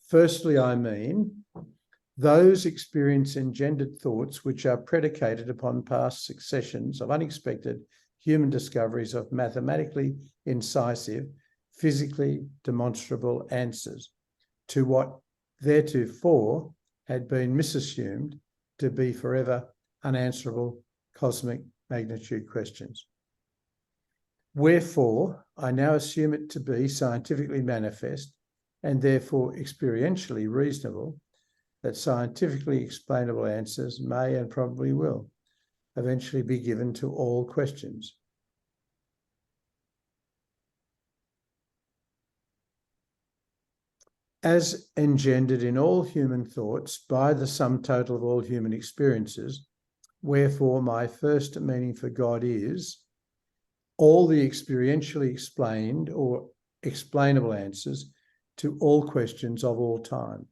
Firstly, I mean those experience-engendered thoughts which are predicated upon past successions of unexpected human discoveries of mathematically incisive, physically demonstrable answers to what theretofore had been misassumed to be forever unanswerable cosmic magnitude questions. Wherefore, I now assume it to be scientifically manifest and therefore experientially reasonable that scientifically explainable answers may and probably will eventually be given to all questions. As engendered in all human thoughts by the sum total of all human experiences, wherefore my first meaning for God is all the experientially explained or explainable answers to all questions of all time.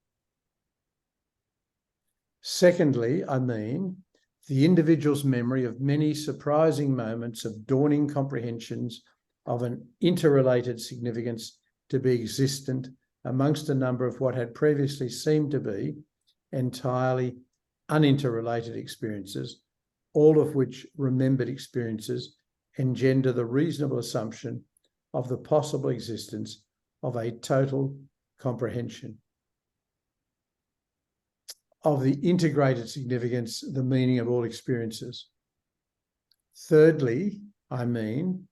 Secondly, I mean the individual's memory of many surprising moments of dawning comprehensions of an interrelated significance to be existent amongst a number of what had previously seemed to be entirely uninterrelated experiences, all of which remembered experiences engender the reasonable assumption of the possible existence of a total comprehension of the integrated significance, the meaning of all experiences. Thirdly, I mean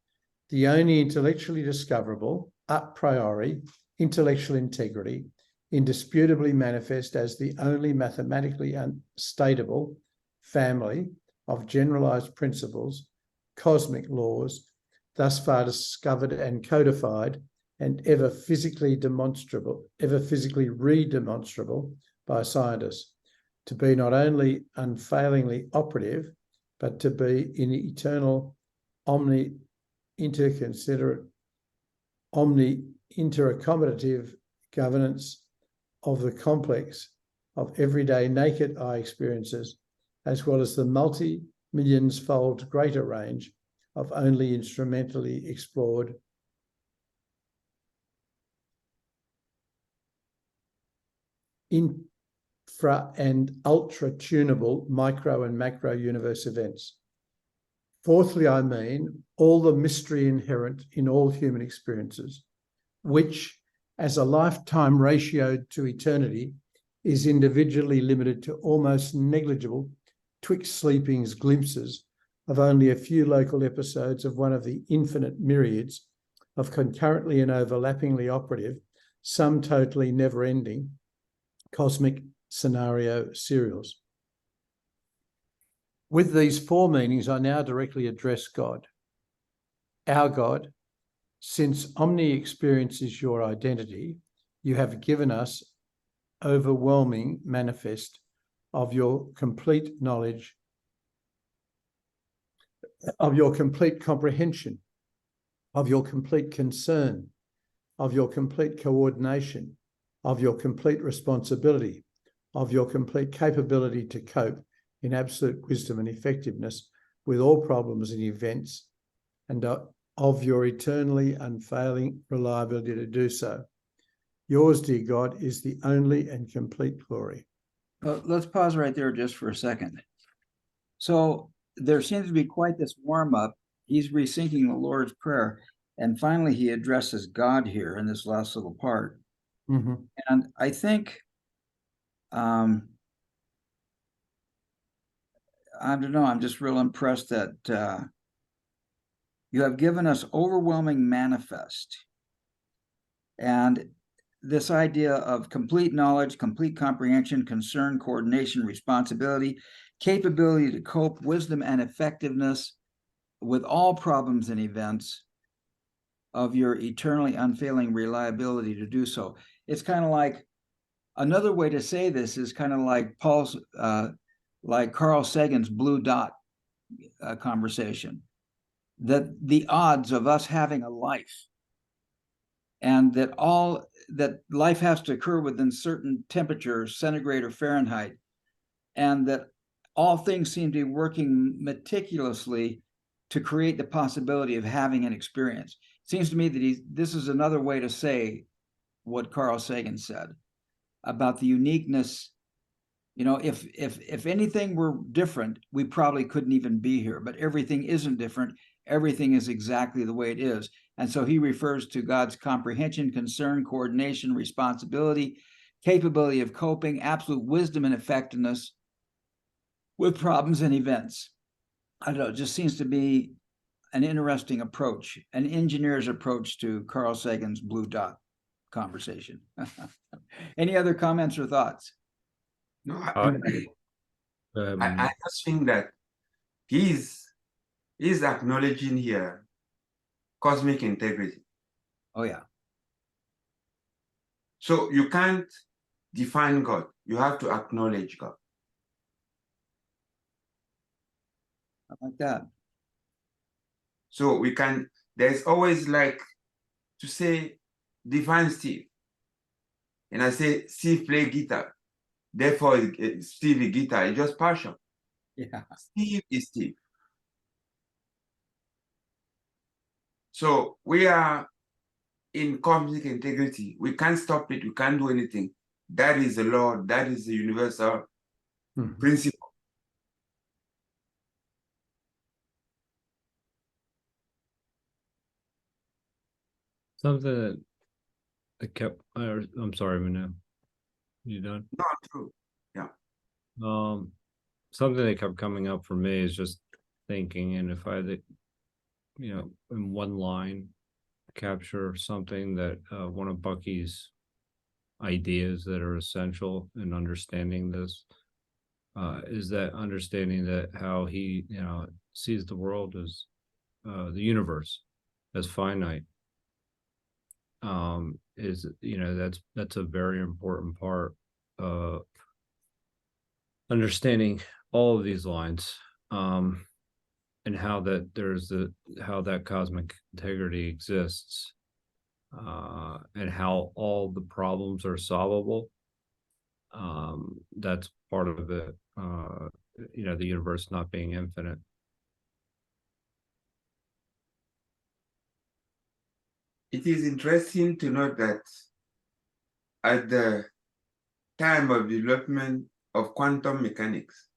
the only intellectually discoverable, a priori, intellectual integrity, indisputably manifest as the only mathematically unstatable family of generalized principles, cosmic laws, thus far discovered and codified, and ever physically redemonstrable by scientists, to be not only unfailingly operative, but to be in eternal interaccommodative governance of the complex of everyday naked eye experiences, as well as the multi-millions-fold greater range of only instrumentally explored infra and ultra tunable micro and macro universe events. Fourthly, I mean all the mystery inherent in all human experiences, which, as a lifetime ratioed to eternity, is individually limited to almost negligible twixt sleepings glimpses of only a few local episodes of one of the infinite myriads of concurrently and overlappingly operative, sum totally never-ending cosmic scenario serials. With these four meanings, I now directly address God. Our God, since omni experience is your identity, you have given us overwhelming manifest of your complete knowledge, of your complete comprehension, of your complete concern, of your complete coordination, of your complete responsibility, of your complete capability to cope in absolute wisdom and effectiveness with all problems and events, and of your eternally unfailing reliability to do so. Yours, dear God, is the only and complete glory. Well, let's pause right there just for a second. So there seems to be quite this warm-up. He's rethinking the Lord's Prayer, and finally he addresses God here in this last little part. Mm-hmm. And I think, I don't know, I'm just real impressed that you have given us overwhelming manifest. And this idea of complete knowledge, complete comprehension, concern, coordination, responsibility, capability to cope, wisdom, and effectiveness with all problems and events, of your eternally unfailing reliability to do so. It's kind of like, another way to say this is kind of like like Carl Sagan's blue dot conversation, that the odds of us having a life, and that life has to occur within certain temperatures, centigrade or Fahrenheit, and that all things seem to be working meticulously to create the possibility of having an experience. It seems to me that this is another way to say what Carl Sagan said about the uniqueness. You know, if anything were different, we probably couldn't even be here, but everything isn't different. Everything is exactly the way it is. And so he refers to God's comprehension, concern, coordination, responsibility, capability of coping, absolute wisdom and effectiveness with problems and events. I don't know, it just seems to be an interesting approach, an engineer's approach to Carl Sagan's blue dot conversation. Any other comments or thoughts? No, Um, I just think that he's acknowledging here cosmic integrity. Oh, yeah. So you can't define God. You have to acknowledge God. I like that. So there's always like to say divine Steve. And I say Steve play guitar. Therefore, Steve is guitar. It's just partial. Yeah. Steve is Steve. So we are in cosmic integrity. We can't stop it. We can't do anything. That is the law. That is the universal principle. something that kept. I'm sorry, Manu. You done? Not true. Yeah. Something that kept coming up for me is just thinking, and if I had to, in one line, capture something that one of Bucky's ideas that are essential in understanding this is that understanding that how he sees the world as the universe as finite is that's a very important part of understanding all of these lines and how that cosmic integrity exists and how all the problems are solvable. That's part of it. The universe not being infinite. It is interesting to note that at the time of development of quantum mechanics,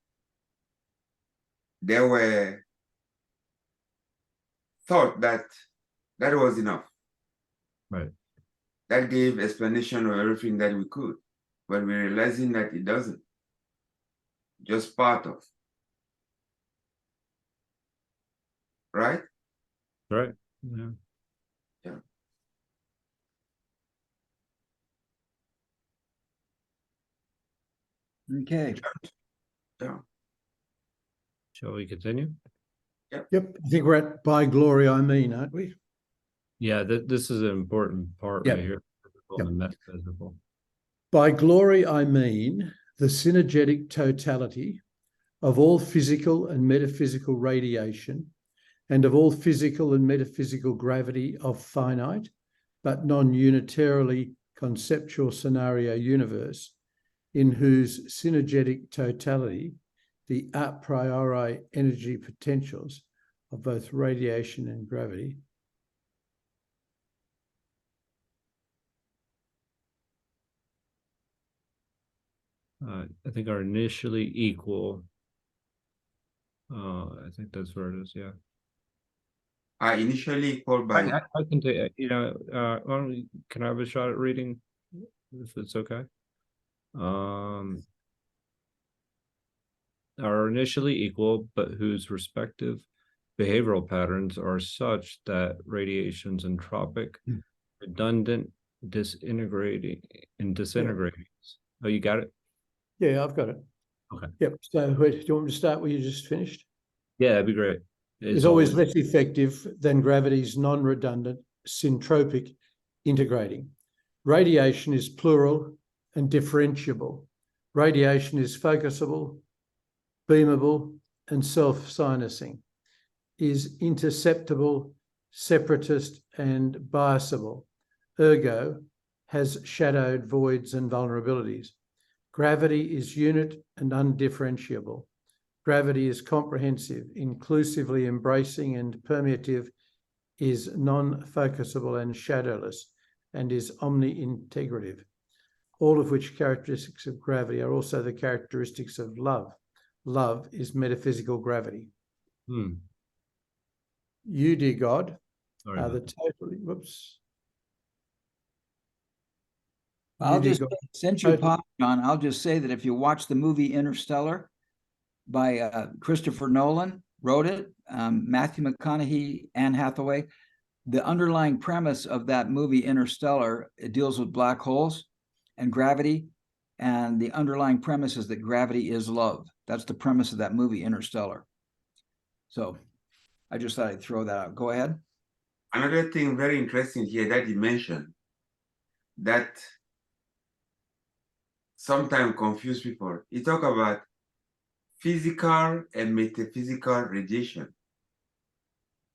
there were thought that was enough. Right. That gave explanation of everything that we could, but we're realizing that it doesn't. Just part of. Right? Right. Yeah. Yeah. Okay. Yeah. Shall we continue? Yep, I think we're at by glory I mean, aren't we? Yeah, this is an important part Yep. right here. Physical Yep. and metaphysical. By glory I mean the synergetic totality of all physical and metaphysical radiation and of all physical and metaphysical gravity of finite but non-unitarily conceptual scenario universe, in whose synergetic totality the a priori energy potentials of both radiation and gravity I think are initially equal. I think that's where it is. Yeah. Are initially called by I can take, why don't we, can I have a shot at reading if it's okay? Are initially equal, but whose respective behavioral patterns are such that radiation's entropic, redundant, disintegrating, and disintegrating. Oh, you got it? Yeah, I've got it. Okay. Yep. So do you want me to start where you just finished? Yeah, that'd be great. Is always less effective than gravity's non-redundant, syntropic integrating. Radiation is plural and differentiable. Radiation is focusable, beamable, and self-sinusing, is interceptable, separatist, and biasable. Ergo, has shadowed voids and vulnerabilities. Gravity is unit and undifferentiable. Gravity is comprehensive, inclusively embracing and permeative, is non-focusable and shadowless, and is omni-integrative. All of which characteristics of gravity are also the characteristics of love. Love is metaphysical gravity. You, dear God, Sorry are the about that. totally, whoops. I'll You, dear just, God, since you totally- popped on, I'll just say that if you watch the movie Interstellar by Christopher Nolan, wrote it, Matthew McConaughey, Anne Hathaway, the underlying premise of that movie Interstellar, it deals with black holes and gravity, and the underlying premise is that gravity is love. That's the premise of that movie Interstellar. So I just thought I'd throw that out. Go ahead. another thing very interesting here that you mentioned that sometimes confuse people. You talk about physical and metaphysical radiation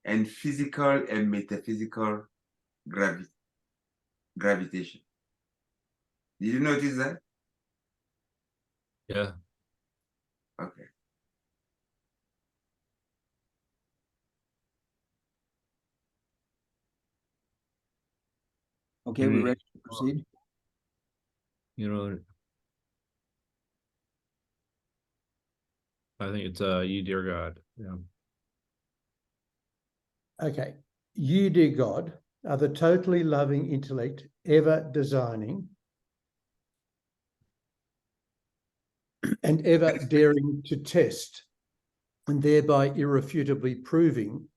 and physical and metaphysical gravitation. Did you notice that? Yeah. Okay. Okay, we ready to proceed? I think it's you, dear God. Yeah. Okay. You, dear God, are the totally loving intellect, ever designing and ever daring to test, and thereby irrefutably proving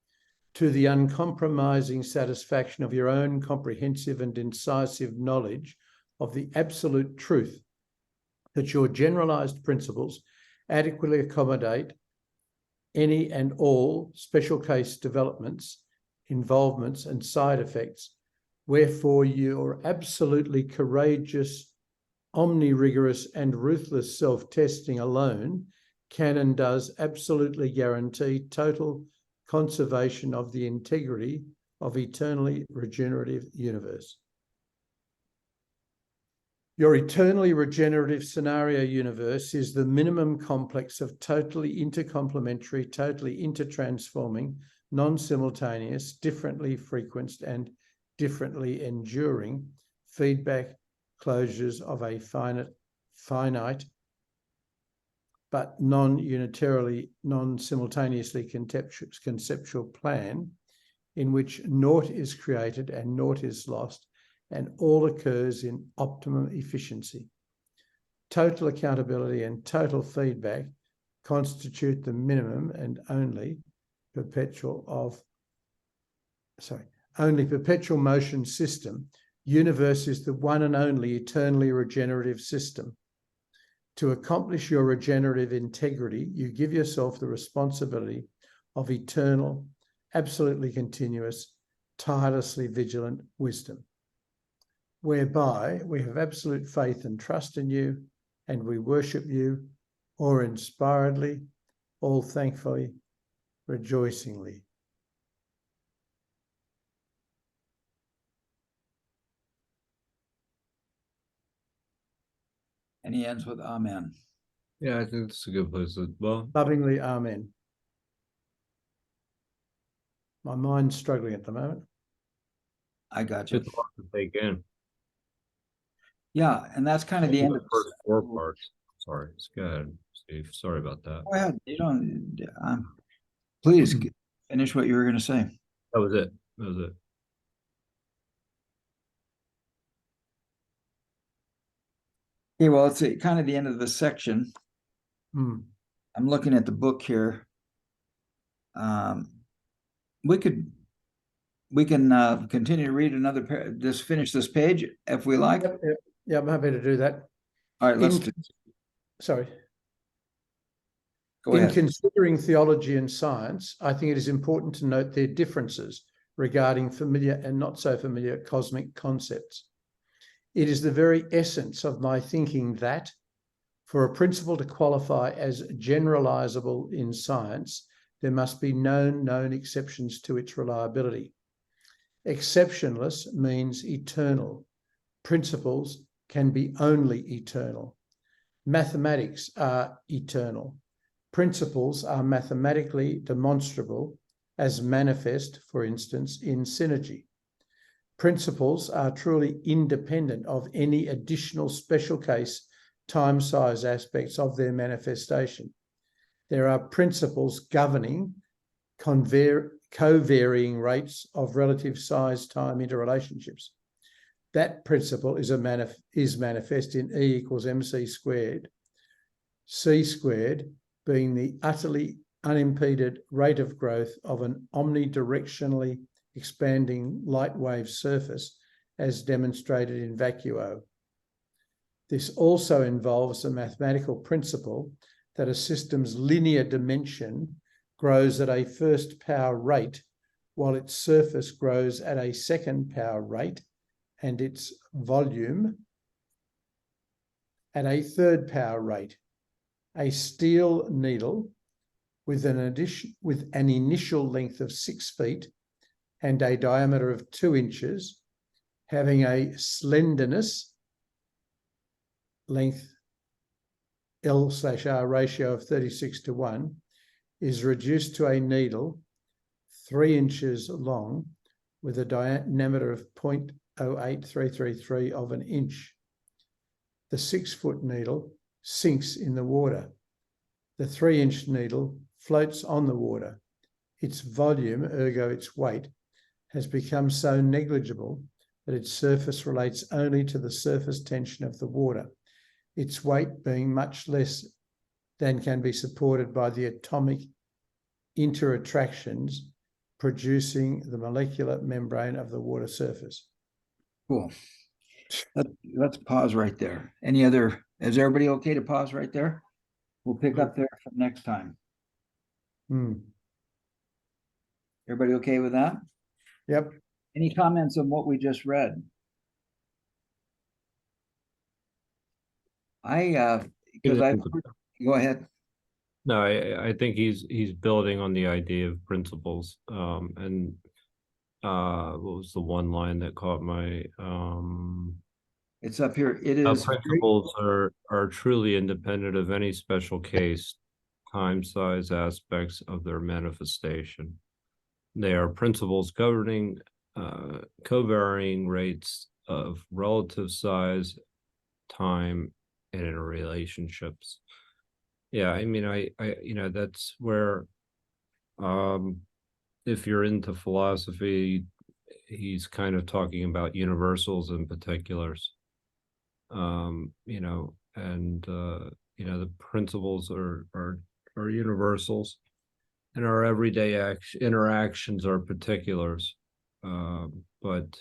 to the uncompromising satisfaction of your own comprehensive and incisive knowledge of the absolute truth that your generalized principles adequately accommodate any and all special case developments, involvements, and side effects, wherefore your absolutely courageous, omni-rigorous, and ruthless self-testing alone can and does absolutely guarantee total conservation of the integrity of eternally regenerative universe. Your eternally regenerative scenario universe is the minimum complex of totally intercomplementary, totally intertransforming, non-simultaneous, differently frequenced, and differently enduring feedback closures of a finite but non-unitarily, non-simultaneously conceptual plan in which naught is created and naught is lost, and all occurs in optimum efficiency. Total accountability and total feedback constitute the minimum and only perpetual motion system. Universe is the one and only eternally regenerative system. To accomplish your regenerative integrity, you give yourself the responsibility of eternal, absolutely continuous, tirelessly vigilant wisdom, whereby we have absolute faith and trust in you, and we worship you awe-inspiredly, all thankfully, rejoicingly. And he ends with amen. Yeah, I think it's a good place to, well, Lovingly, amen. My mind's struggling at the moment. I got you. it's hard to take in. Yeah, and that's kind of the end of First four parts. Sorry, go ahead, Steve. Sorry about that. Go ahead. You don't. Please finish what you were going to say. That was it. That was it. Okay, well, it's kind of the end of the section. Hmm. I'm looking at the book here. We can continue to read another just finish this page if we like. Yep, yep. Yeah, I'm happy to do that. All right, let's Sorry. go In ahead. considering theology and science, I think it is important to note their differences regarding familiar and not so familiar cosmic concepts. It is the very essence of my thinking that, for a principle to qualify as generalizable in science, there must be known exceptions to its reliability. Exceptionless means eternal. Principles can be only eternal. Mathematics are eternal. Principles are mathematically demonstrable as manifest, for instance, in synergy. Principles are truly independent of any additional special case time size aspects of their manifestation. There are principles governing co-varying rates of relative size time interrelationships. That principle is manifest in E equals mc squared, c squared being the utterly unimpeded rate of growth of an omnidirectionally expanding light wave surface as demonstrated in vacuo. This also involves the mathematical principle that a system's linear dimension grows at a first power rate while its surface grows at a second power rate and its volume at a third power rate. A steel needle with an initial length of 6 feet and a diameter of 2 inches, having a slenderness length L/R ratio of 36:1, is reduced to a needle 3 inches long with a diameter of 0.08333 of an inch. The 6-foot needle sinks in the water. The 3-inch needle floats on the water. Its volume, ergo its weight, has become so negligible that its surface relates only to the surface tension of the water, its weight being much less than can be supported by the atomic interattractions producing the molecular membrane of the water surface. Cool. Let's pause right there. Is everybody okay to pause right there? We'll pick up there for next time. Everybody okay with that? Yep. Any comments on what we just read? Go ahead. No, I think he's building on the idea of principles. And what was the one line that caught my it's up here. It is principles are truly independent of any special case, time, size, aspects of their manifestation. They are principles governing co-varying rates of relative size, time, and interrelationships. Yeah, I mean, I that's where, if you're into philosophy, he's kind of talking about universals and particulars. And the principles are universals, and our everyday interactions are particulars. But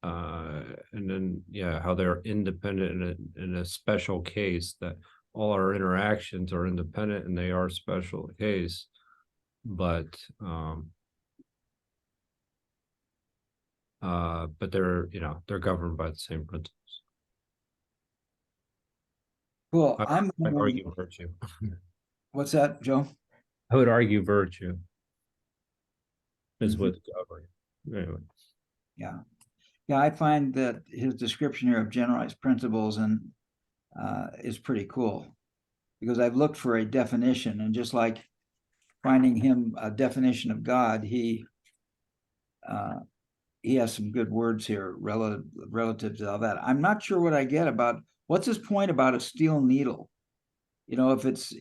And then, yeah, how they're independent in a special case, that all our interactions are independent and they are special case. But they're, they're governed by the same principles. Cool. I'd argue virtue. What's that, Joe? I would argue virtue is Mhm. what's governing. Anyway. Yeah. Yeah, I find that his description here of generalized principles and is pretty cool, because I've looked for a definition, and just like finding him a definition of God, he has some good words here relative to all that. I'm not sure what I get about what's his point about a steel needle. You know, if it's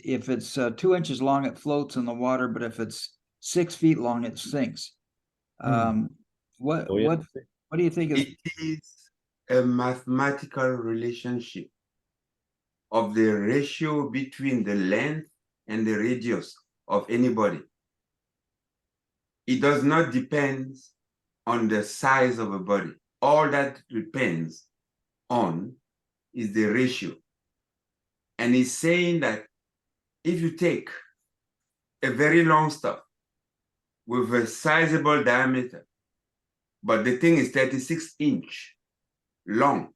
2 inches long, it floats in the water, but if it's 6 feet long, it sinks. What Oh, yeah. what do you think is? It is a mathematical relationship of the ratio between the length and the radius of any body. It does not depend on the size of a body. All that depends on is the ratio. And he's saying that if you take a very long stuff with a sizable diameter, but the thing is 36 inch long,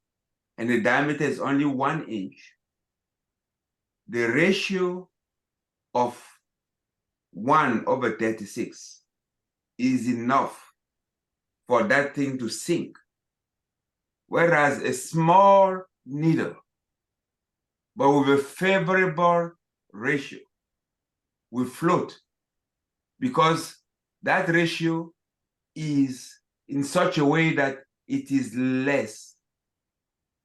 and the diameter is only 1 inch, the ratio of 1/36 is enough for that thing to sink. Whereas a small needle, but with a favorable ratio, will float, because that ratio is in such a way that it is less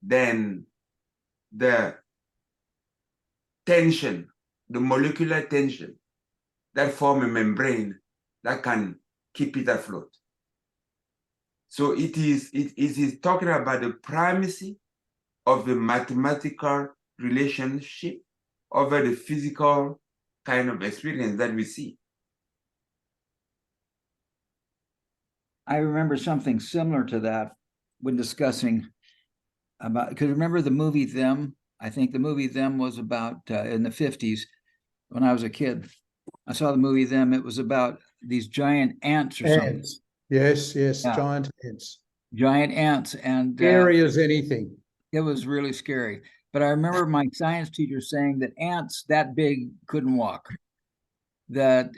than the tension, the molecular tension that form a membrane that can keep it afloat. So it is talking about the primacy of the mathematical relationship over the physical kind of experience that we see. I remember something similar to that when discussing about, because remember the movie Them? I think the movie Them was about in the 50s when I was a kid. I saw the movie Them. It was about these giant ants or something. Ants. Yes, yes, Yeah. giant ants. Giant ants, and Scary as anything. it was really scary. But I remember my science teacher saying that ants that big couldn't walk. That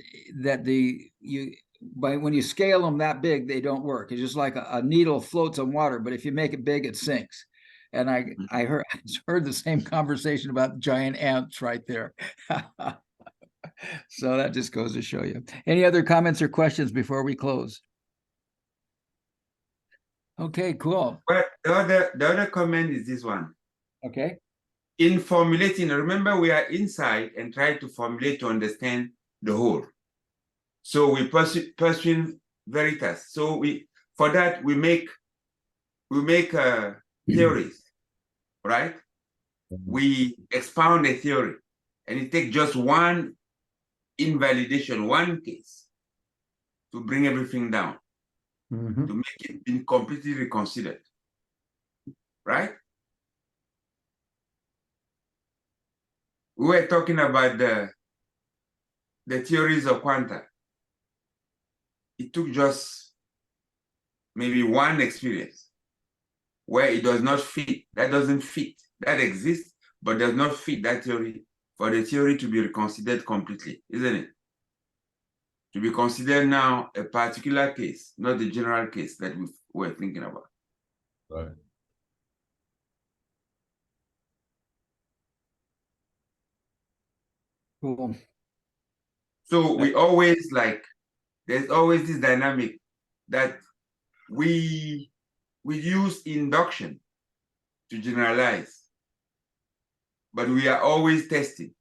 when you scale them that big, they don't work. It's just like a needle floats on water, but if you make it big, it sinks. And I heard the same conversation about giant ants right there. So that just goes to show you. Any other comments or questions before we close? Okay, cool. But the other comment is this one. Okay. In formulating, remember we are inside and try to formulate to understand the whole. So we pursue veritas. So for that we make theories, right? We expound a theory, and it takes just one invalidation, one case, to bring everything down, to make it be completely reconsidered, right? We were talking about the theories of quanta. It took just maybe one experience where it does not fit, that doesn't fit, that exists, but does not fit that theory, for the theory to be reconsidered completely, isn't it? To be considered now a particular case, not the general case that we were thinking about. Right. Cool. So we always there's always this dynamic that we use induction to generalize, but we are always testing,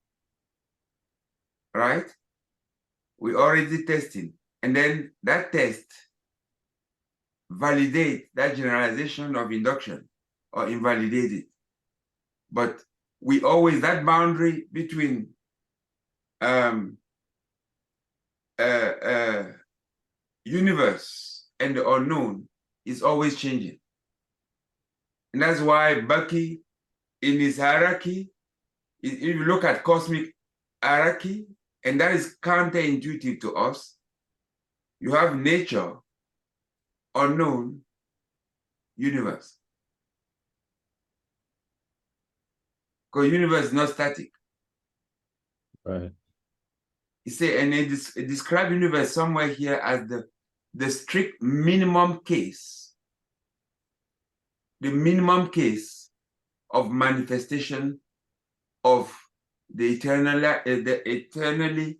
right? We're already testing, and then that test validate that generalization of induction or invalidate it. But we always, that boundary between universe and the unknown is always changing. And that's why Bucky, in his hierarchy, if you look at cosmic hierarchy, and that is counterintuitive to us, you have nature, unknown, universe. Because universe is not static. Right. He say, and it describe universe somewhere here as the strict minimum case, the minimum case of manifestation of the eternally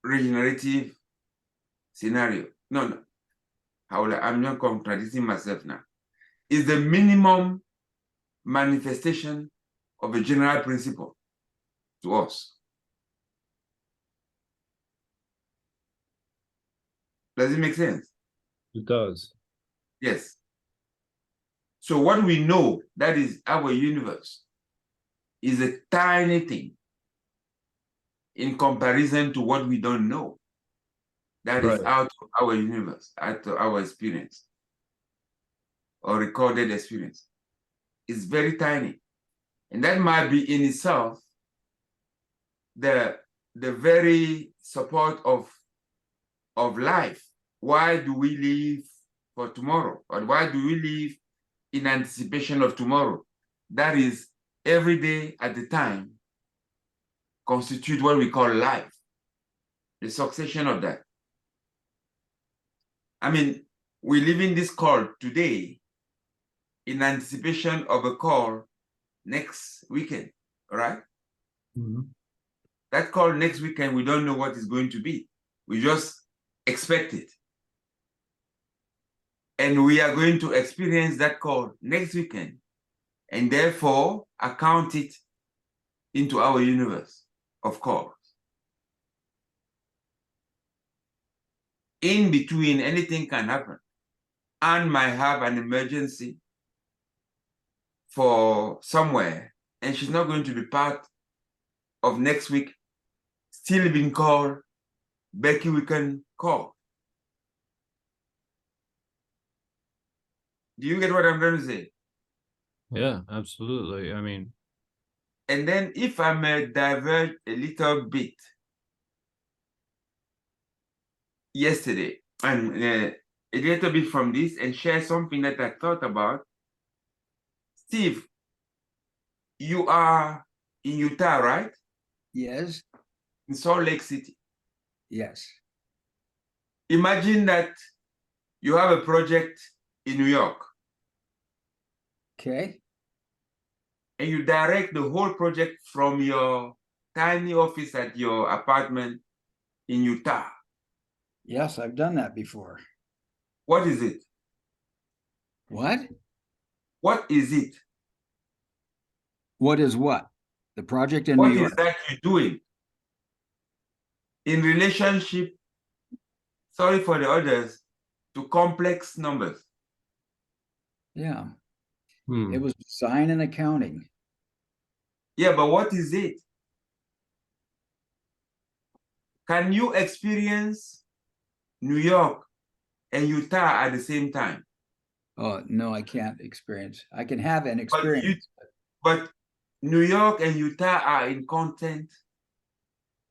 regenerative scenario. No. I'm not contradicting myself now. Is the minimum manifestation of a general principle to us. Does it make sense? It does. Yes. So what we know, that is our universe, is a tiny thing in comparison to what we don't know. That is Right. out of our universe, out of our experience or recorded experience. It's very tiny. And that might be in itself the very support of life. Why do we live for tomorrow? Or why do we live in anticipation of tomorrow? That is, every day at the time constitute what we call life, the succession of that. I mean, we live in this call today in anticipation of a call next weekend, all right? Mhm. That call next weekend, we don't know what it's going to be. We just expect it. And we are going to experience that call next weekend, and therefore account it into our universe, of course. In between, anything can happen. Anne might have an emergency for somewhere, and she's not going to be part of next week, still being called Becky Weekend call. Do you get what I'm trying to say? Yeah, absolutely. I mean, And then if I may diverge a little bit, yesterday, and a little bit from this, and share something that I thought about. Steve, you are in Utah, right? Yes, In Salt Lake City. yes. Imagine that you have a project in New York, Okay, and you direct the whole project from your tiny office at your apartment in Utah. yes, I've done that before. What is it? What? What is it? What is what? The project in New What is York? that you're doing? In relationship, sorry for the others, to complex numbers. Yeah, hmm. it was design and accounting. Yeah, but what is it? Can you experience New York and Utah at the same time? Oh, no, I can't experience. I can have an But experience. but New York and Utah are in content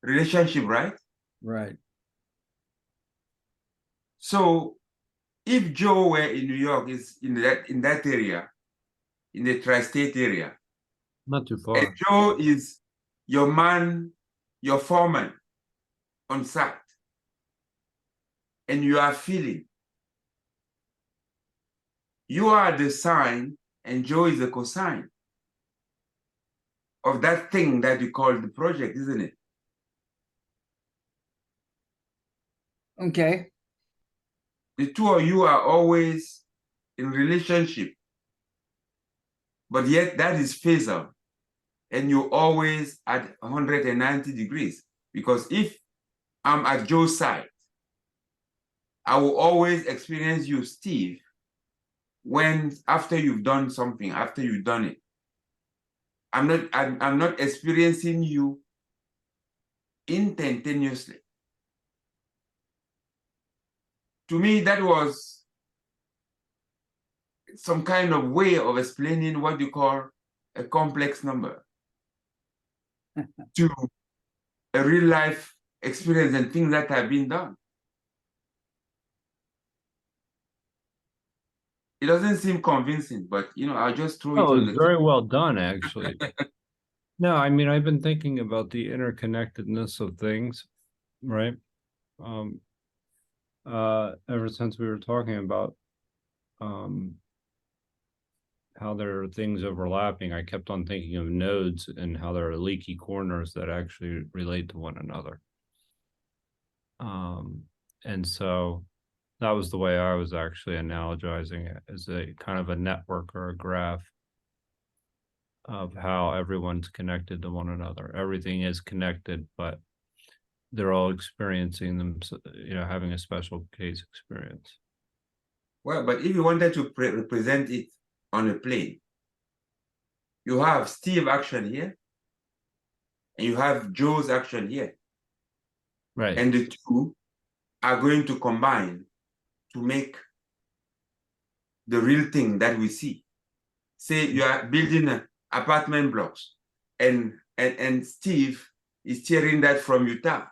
relationship, right? Right. So if Joe were in New York, is in that area, in the tri-state area, Not too and far. Joe is your man, your foreman on site, and you are feeling, you are the sign and Joe is the cosine of that thing that you call the project, isn't it? Okay. The two of you are always in relationship, but yet that is phasal, and you're always at 190 degrees. Because if I'm at Joe's side, I will always experience you, Steve, when after you've done something, after you've done it. I'm not experiencing you instantaneously. To me, that was some kind of way of explaining what you call a complex number to a real life experience and things that have been done. It doesn't seem convincing, but I'll just throw it Oh, on it's the very well done, actually. No, I mean, I've been thinking about the interconnectedness of things, right? Ever since we were talking about how there are things overlapping, I kept on thinking of nodes and how there are leaky corners that actually relate to one another. And so that was the way I was actually analogizing it, as a kind of a network or a graph of how everyone's connected to one another. Everything is connected, but they're all experiencing them, having a special case experience. Well, but if you wanted to represent it on a plane, you have Steve action here, and you have Joe's action here. Right. And the two are going to combine to make the real thing that we see. Say you are building apartment blocks, and Steve is tearing that from Utah.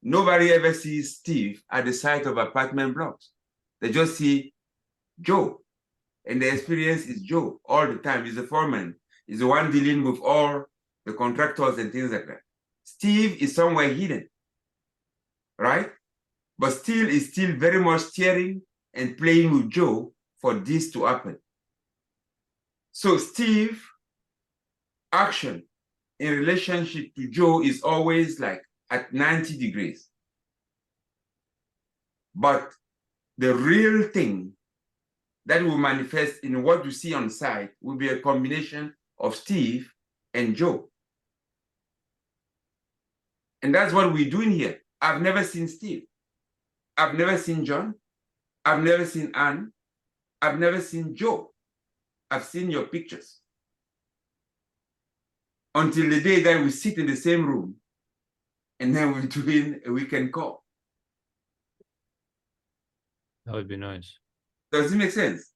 Nobody ever sees Steve at the site of apartment blocks. They just see Joe, and the experience is Joe all the time. He's the foreman. He's the one dealing with all the contractors and things like that. Steve is somewhere hidden, right? But still is still very much steering and playing with Joe for this to happen. So Steve action in relationship to Joe is always like at 90 degrees. But the real thing that will manifest in what you see on site will be a combination of Steve and Joe. And that's what we're doing here. I've never seen Steve. I've never seen John. I've never seen Anne. I've never seen Joe. I've seen your pictures. Until the day that we sit in the same room and then we're doing a weekend call. That would be nice. Does it make sense?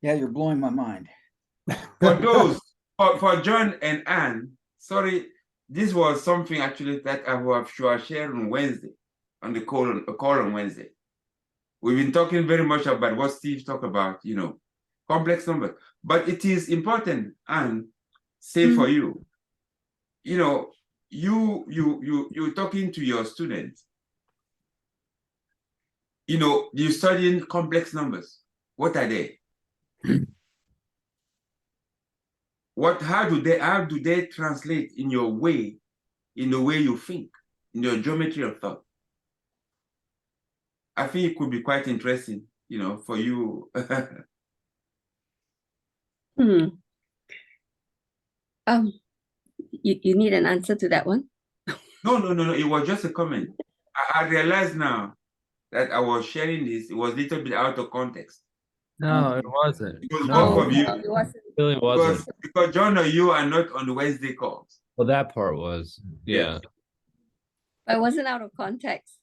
Yeah, you're blowing my mind. For those, for John and Anne, sorry, this was something actually that I will share on Wednesday, on the call on Wednesday. We've been talking very much about what Steve talked about, complex numbers. But it is important, and say for you, you're talking to your students. You're studying complex numbers. What are they? How do they translate in the way you think, in your geometry of thought? I think it could be quite interesting, for you. You need an answer to that one? No. It was just a comment. I realize now that I was sharing this. It was a little bit out of context. No, it wasn't. It was No, both of you. It wasn't. it really wasn't. Because John or you are not on the Wednesday calls. Well, that part was, yeah. I wasn't out of context.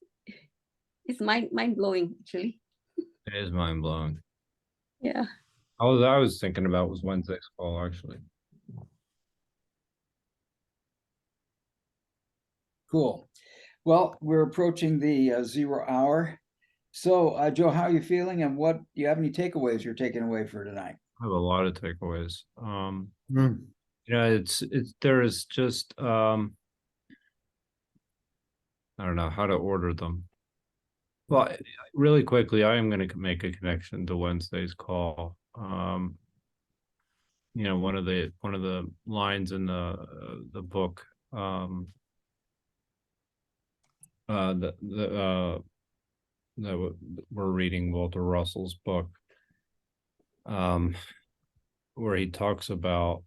It's mind blowing, actually. It is mind blowing. Yeah. I was thinking about was Wednesday's call, actually. Cool. Well, we're approaching the 0 hour. So, Joe, how are you feeling, and what do you have any takeaways you're taking away for tonight? I have a lot of takeaways. There is just I don't know how to order them. Well, really quickly, I am going to make a connection to Wednesday's call. One of the lines in the book that we're reading, Walter Russell's book, where he talks about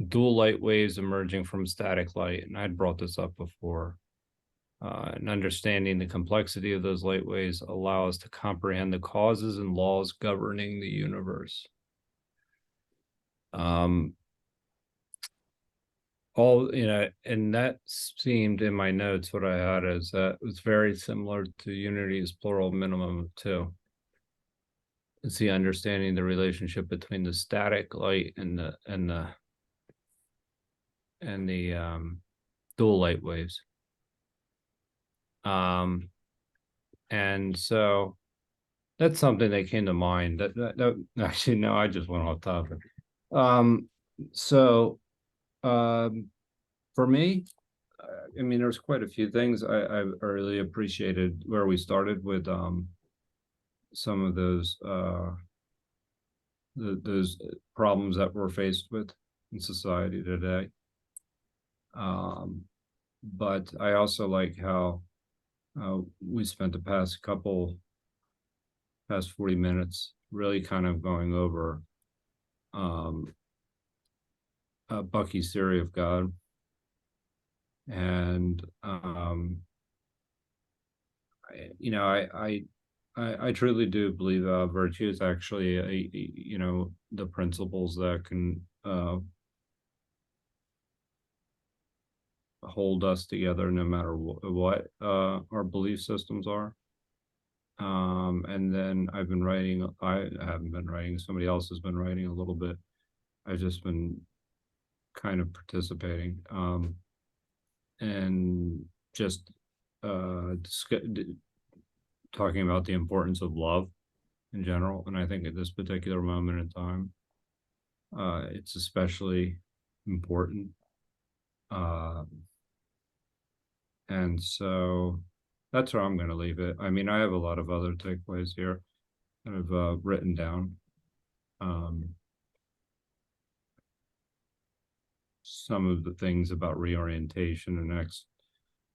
dual light waves emerging from static light, and I'd brought this up before. And understanding the complexity of those light waves allow us to comprehend the causes and laws governing the universe. all, and that seemed in my notes, what I had is that it was very similar to Unity's plural minimum of 2. It's the understanding the relationship between the static light and the dual light waves. And so that's something that came to mind. That actually, no, I just went off topic. For me, I mean, there's quite a few things I really appreciated where we started with some of those problems that we're faced with in society today. But I also like how we spent the past 40 minutes really kind of going over Bucky's theory of God. And I truly do believe virtue is actually the principles that can hold us together no matter what our belief systems are. And then I haven't been writing, somebody else has been writing a little bit. I've just been kind of participating and just talking about the importance of love in general. And I think at this particular moment in time, it's especially important. And so that's where I'm going to leave it. I mean, I have a lot of other takeaways here that I've written down. Some of the things about reorientation and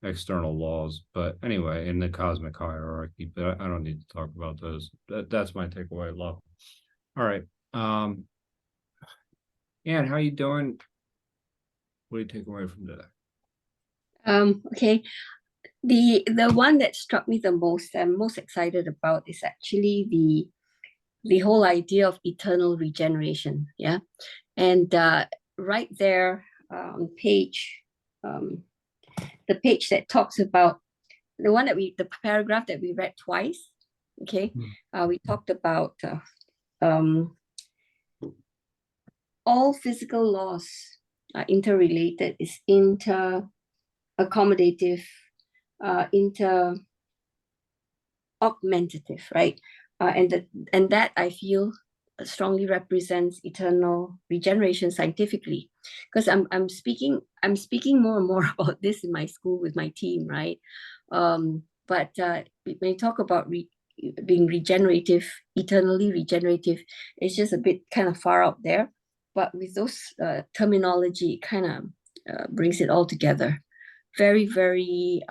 external laws, but anyway, in the cosmic hierarchy, but I don't need to talk about those. That's my takeaway. Love. All right. Anne, how you doing? What do you take away from today? Okay. The one that struck me the most, I'm most excited about, is actually the whole idea of eternal regeneration. Yeah. And right there on page, the page that talks about the paragraph that we read twice. Okay. We talked about all physical laws are interrelated, is inter-accommodative, inter-augmentative, right? And that I feel strongly represents eternal regeneration scientifically, because I'm speaking more and more about this in my school with my team, right? But when you talk about being regenerative, eternally regenerative, it's just a bit kind of far out there. But with those terminology, it kind of brings it all together. Very, very,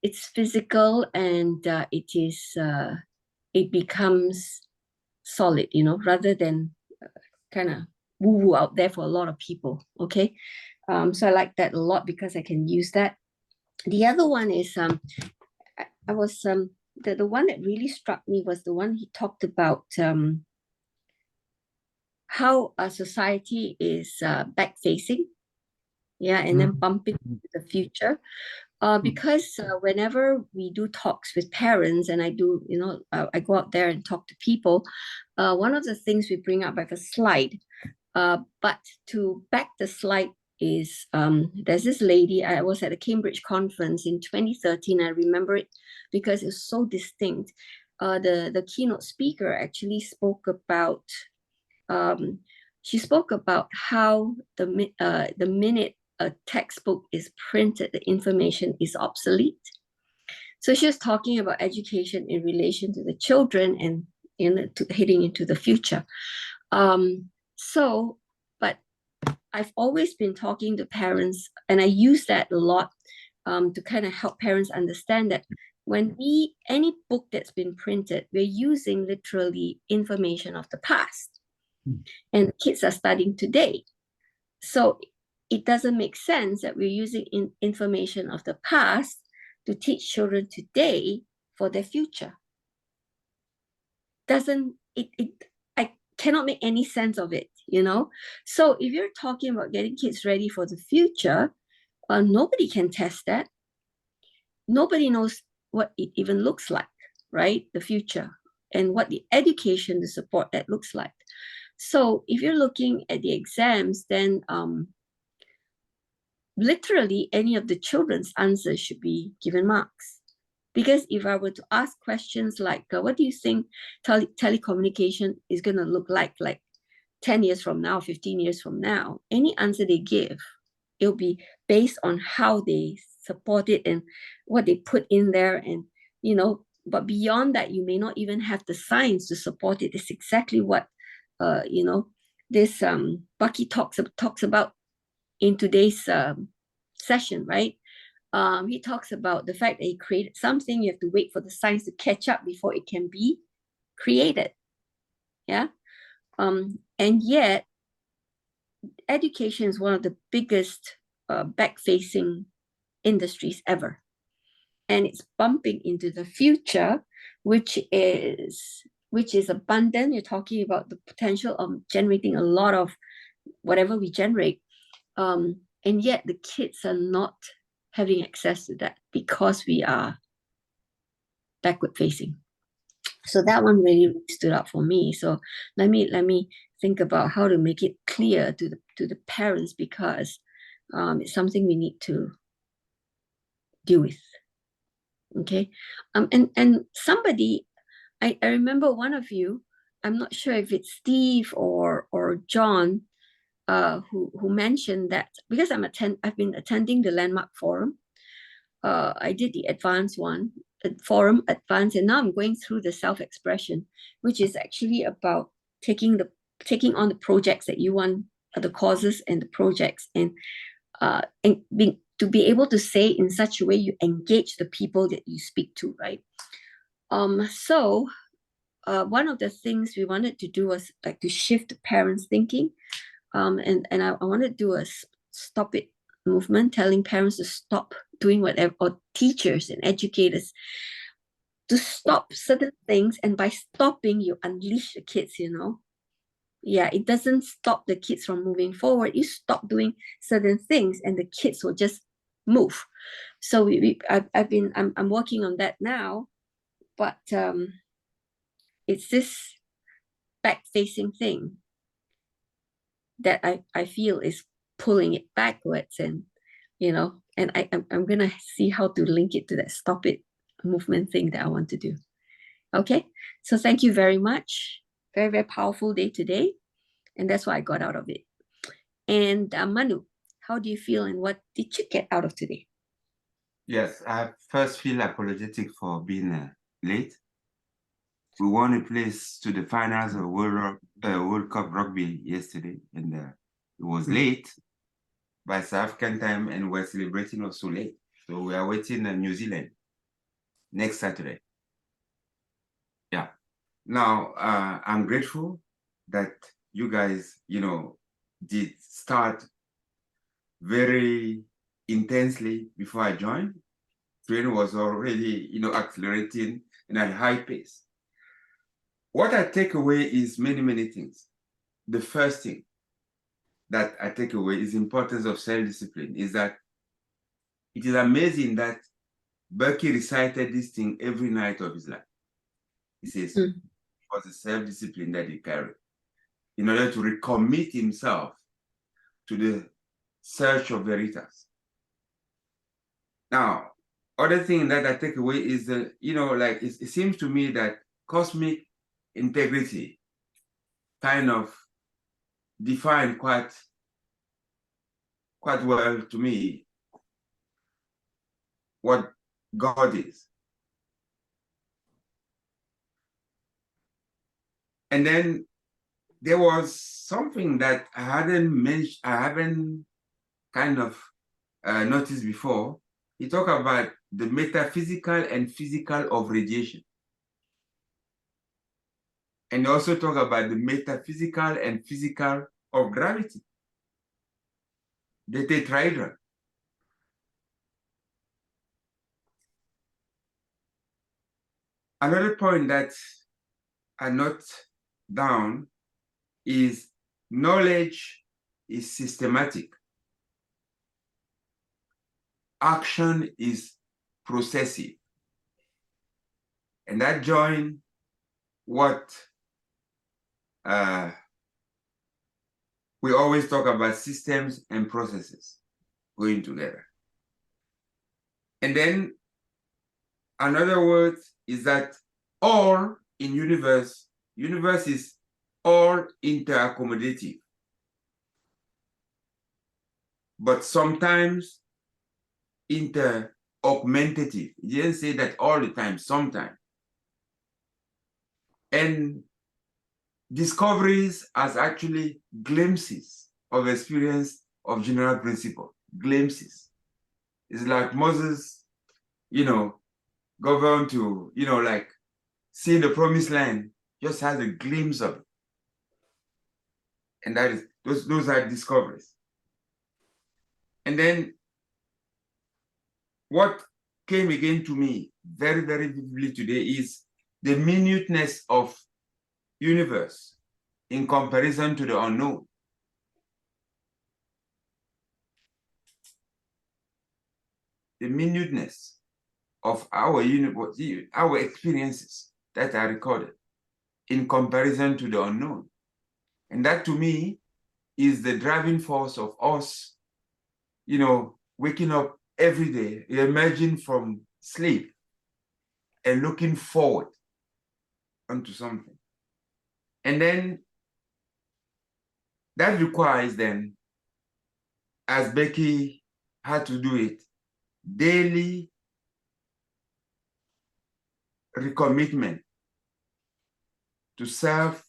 it's physical, and it becomes solid, rather than kind of woo-woo out there for a lot of people. Okay. So I like that a lot because I can use that. The other one is the one that really struck me was the one he talked about how a society is back-facing, and then bumping into the future. Because whenever we do talks with parents, and I do, I go out there and talk to people, one of the things we bring up, I have a slide, but to back the slide is, there's this lady, I was at a Cambridge conference in 2013, I remember it because it's so distinct. The keynote speaker actually spoke about, she spoke about how the minute a textbook is printed, the information is obsolete. So she was talking about education in relation to the children and heading into the future. But I've always been talking to parents, and I use that a lot to kind of help parents understand that when any book that's been printed, we're using literally information of the past, and kids are studying today. So it doesn't make sense that we're using information of the past to teach children today for their future. I cannot make any sense of it. you know? So if you're talking about getting kids ready for the future, nobody can test that. Nobody knows what it even looks like, right? The future, and what the education to support that looks like. So if you're looking at the exams, then literally any of the children's answers should be given marks. Because if I were to ask questions like, what do you think telecommunication is going to look like 10 years from now, 15 years from now, any answer they give, it'll be based on how they support it and what they put in there. And, but beyond that, you may not even have the science to support it. It's exactly what, this Bucky talks about in today's session, right? He talks about the fact that he created something. You have to wait for the science to catch up before it can be created. Yeah. And yet, education is one of the biggest back-facing industries ever. And it's bumping into the future, which is abundant. You're talking about the potential of generating a lot of whatever we generate. And yet the kids are not having access to that because we are backward facing. So that one really stood out for me. So let me think about how to make it clear to the parents, because it's something we need to deal with. Okay. And somebody, I remember one of you, I'm not sure if it's Steve or John, who mentioned that, because I've been attending the Landmark Forum. I did the advanced one, the forum advanced, and now I'm going through the self-expression, which is actually about taking on the projects that you want, the causes and the projects, and to be able to say in such a way you engage the people that you speak to, right? So one of the things we wanted to do was like to shift the parents' thinking, and I wanted to do a stop it movement, telling parents to stop doing whatever, or teachers and educators to stop certain things. And by stopping, you unleash the kids, Yeah, it doesn't stop the kids from moving forward. You stop doing certain things and the kids will just move. So I'm working on that now, but it's this back-facing thing that I feel is pulling it backwards, and and I'm gonna see how to link it to that stop it movement thing that I want to do. Okay, so thank you very much. Very, very powerful day today, and that's what I got out of it. And Manu, how do you feel, and what did you get out of today? Yes, I first feel apologetic for being late. We won a place to the finals of World Cup rugby yesterday, and it was late by South African time, and we're celebrating also late. So we are waiting in New Zealand next Saturday. Yeah. Now, I'm grateful that you guys, did start very intensely before I joined. Training was already, accelerating and at a high pace. What I take away is many, many things. The first thing that I take away is the importance of self-discipline, is that it is amazing that Bucky recited this thing every night of his life. He says, it was the self-discipline that he carried in order to recommit himself to the search of veritas. Now, other thing that I take away is that, it seems to me that cosmic integrity kind of defined quite well to me what God is. And then there was something that I haven't kind of noticed before. He talked about the metaphysical and physical of radiation. And also talk about the metaphysical and physical of gravity, the tetrahedron. Another point that I note down is knowledge is systematic. Action is processive. And that join what we always talk about, systems and processes going together. And then another word is that all in universe is all interaccommodative. But sometimes inter-augmentative. You didn't say that all the time, sometimes. And discoveries as actually glimpses of experience of general principle, glimpses. It's like Moses, governed to, like seeing the promised land, just has a glimpse of it. And that is, those are discoveries. And then what came again to me very, very vividly today is the minuteness of universe in comparison to the unknown. The minuteness of our universe, our experiences that are recorded in comparison to the unknown. And that to me is the driving force of us, waking up every day, emerging from sleep and looking forward onto something. And then that requires then, as Becky had to do it, daily recommitment to serve,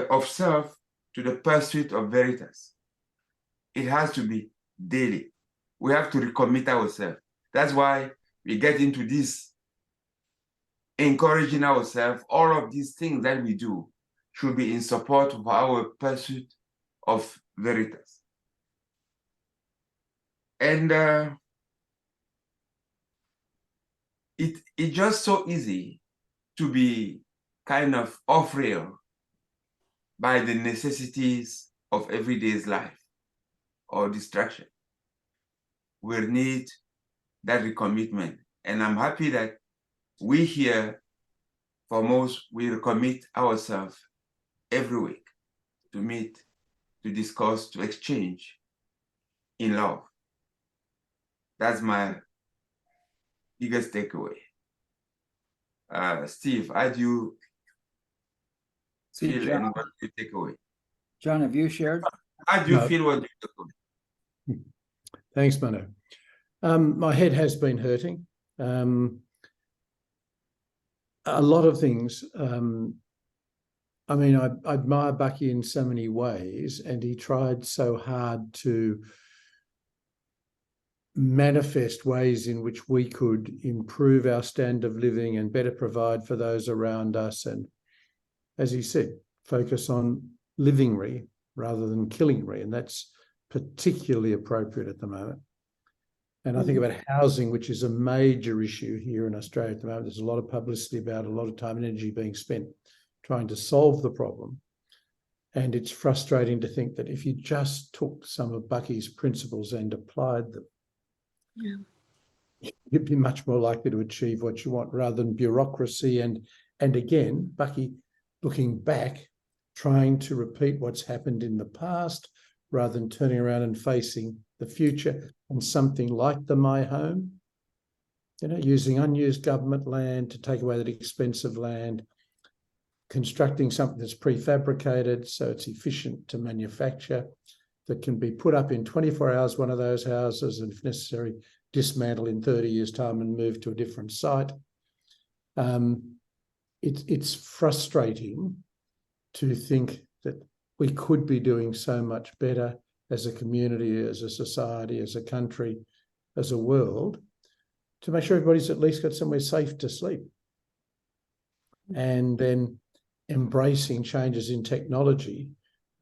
of self to the pursuit of veritas. It has to be daily. We have to recommit ourselves. That's why we get into this encouraging ourselves. All of these things that we do should be in support of our pursuit of veritas. And it's just so easy to be kind of off rail by the necessities of everyday's life or distraction. We need that recommitment. And I'm happy that we here, for most, we recommit ourselves every week to meet, to discuss, to exchange in love. That's my biggest takeaway. Steve, how do you feel and what do you take away? John, have you shared? How do you feel what you took away? Thanks, Manu. My head has been hurting. A lot of things. I admire Bucky in so many ways, and he tried so hard to manifest ways in which we could improve our standard of living and better provide for those around us. And as he said, focus on living-re rather than killing-re. And that's particularly appropriate at the moment. And I think about housing, which is a major issue here in Australia at the moment. There's a lot of publicity about a lot of time and energy being spent trying to solve the problem. And it's frustrating to think that if you just took some of Bucky's principles and applied them, you'd be much more likely to achieve what you want rather than bureaucracy. And again, Bucky, looking back, trying to repeat what's happened in the past rather than turning around and facing the future. And something like the My Home, using unused government land to take away that expensive land, constructing something that's prefabricated so it's efficient to manufacture, that can be put up in 24 hours, one of those houses, and if necessary, dismantle in 30 years' time and move to a different site. It's frustrating to think that we could be doing so much better as a community, as a society, as a country, as a world, to make sure everybody's at least got somewhere safe to sleep. And then embracing changes in technology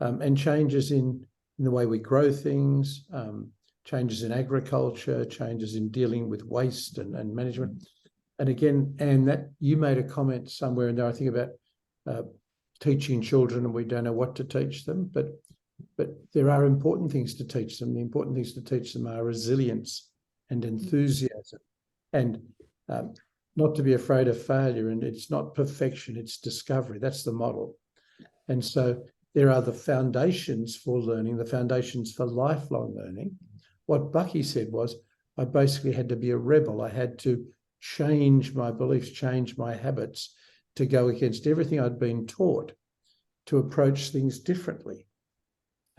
and changes in the way we grow things, changes in agriculture, changes in dealing with waste and management. And again, and that you made a comment somewhere in there, I think about teaching children and we don't know what to teach them, but there are important things to teach them. The important things to teach them are resilience and enthusiasm, and not to be afraid of failure. And it's not perfection, it's discovery. That's the model. And so there are the foundations for learning, the foundations for lifelong learning. What Bucky said was, I basically had to be a rebel. I had to change my beliefs, change my habits to go against everything I'd been taught, to approach things differently.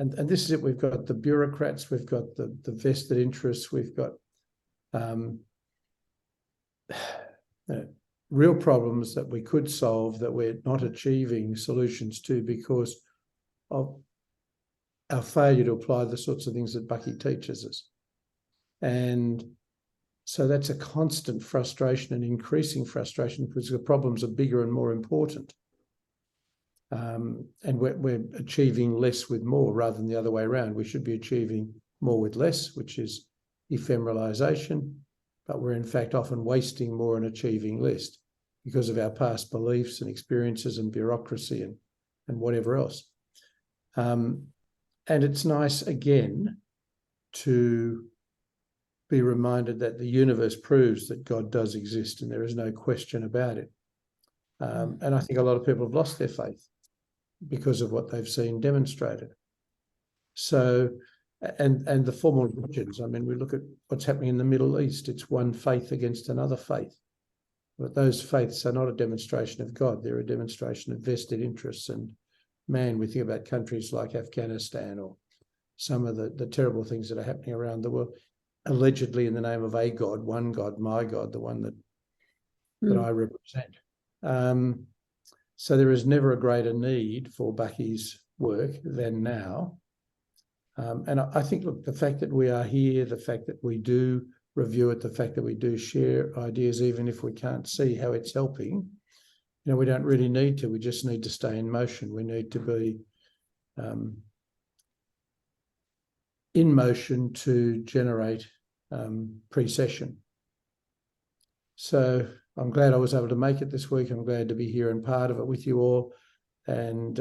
And this is it. We've got the bureaucrats, we've got the vested interests, we've got real problems that we could solve that we're not achieving solutions to because of our failure to apply the sorts of things that Bucky teaches us. And so that's a constant frustration and increasing frustration because the problems are bigger and more important. And we're achieving less with more rather than the other way around. We should be achieving more with less, which is ephemeralization, but we're in fact often wasting more and achieving less because of our past beliefs and experiences and bureaucracy and whatever else. And it's nice, again, to be reminded that the universe proves that God does exist and there is no question about it. And I think a lot of people have lost their faith because of what they've seen demonstrated. So, and the formal religions, I mean, we look at what's happening in the Middle East. It's one faith against another faith. But those faiths are not a demonstration of God. They're a demonstration of vested interests. And man, we think about countries like Afghanistan or some of the terrible things that are happening around the world, allegedly in the name of a God, one God, my God, the one that I represent. So there is never a greater need for Bucky's work than now. And I think, look, the fact that we are here, the fact that we do review it, the fact that we do share ideas, even if we can't see how it's helping, you know, we don't really need to. We just need to stay in motion. We need to be in motion to generate pre-session. So I'm glad I was able to make it this week. I'm glad to be here and part of it with you all. And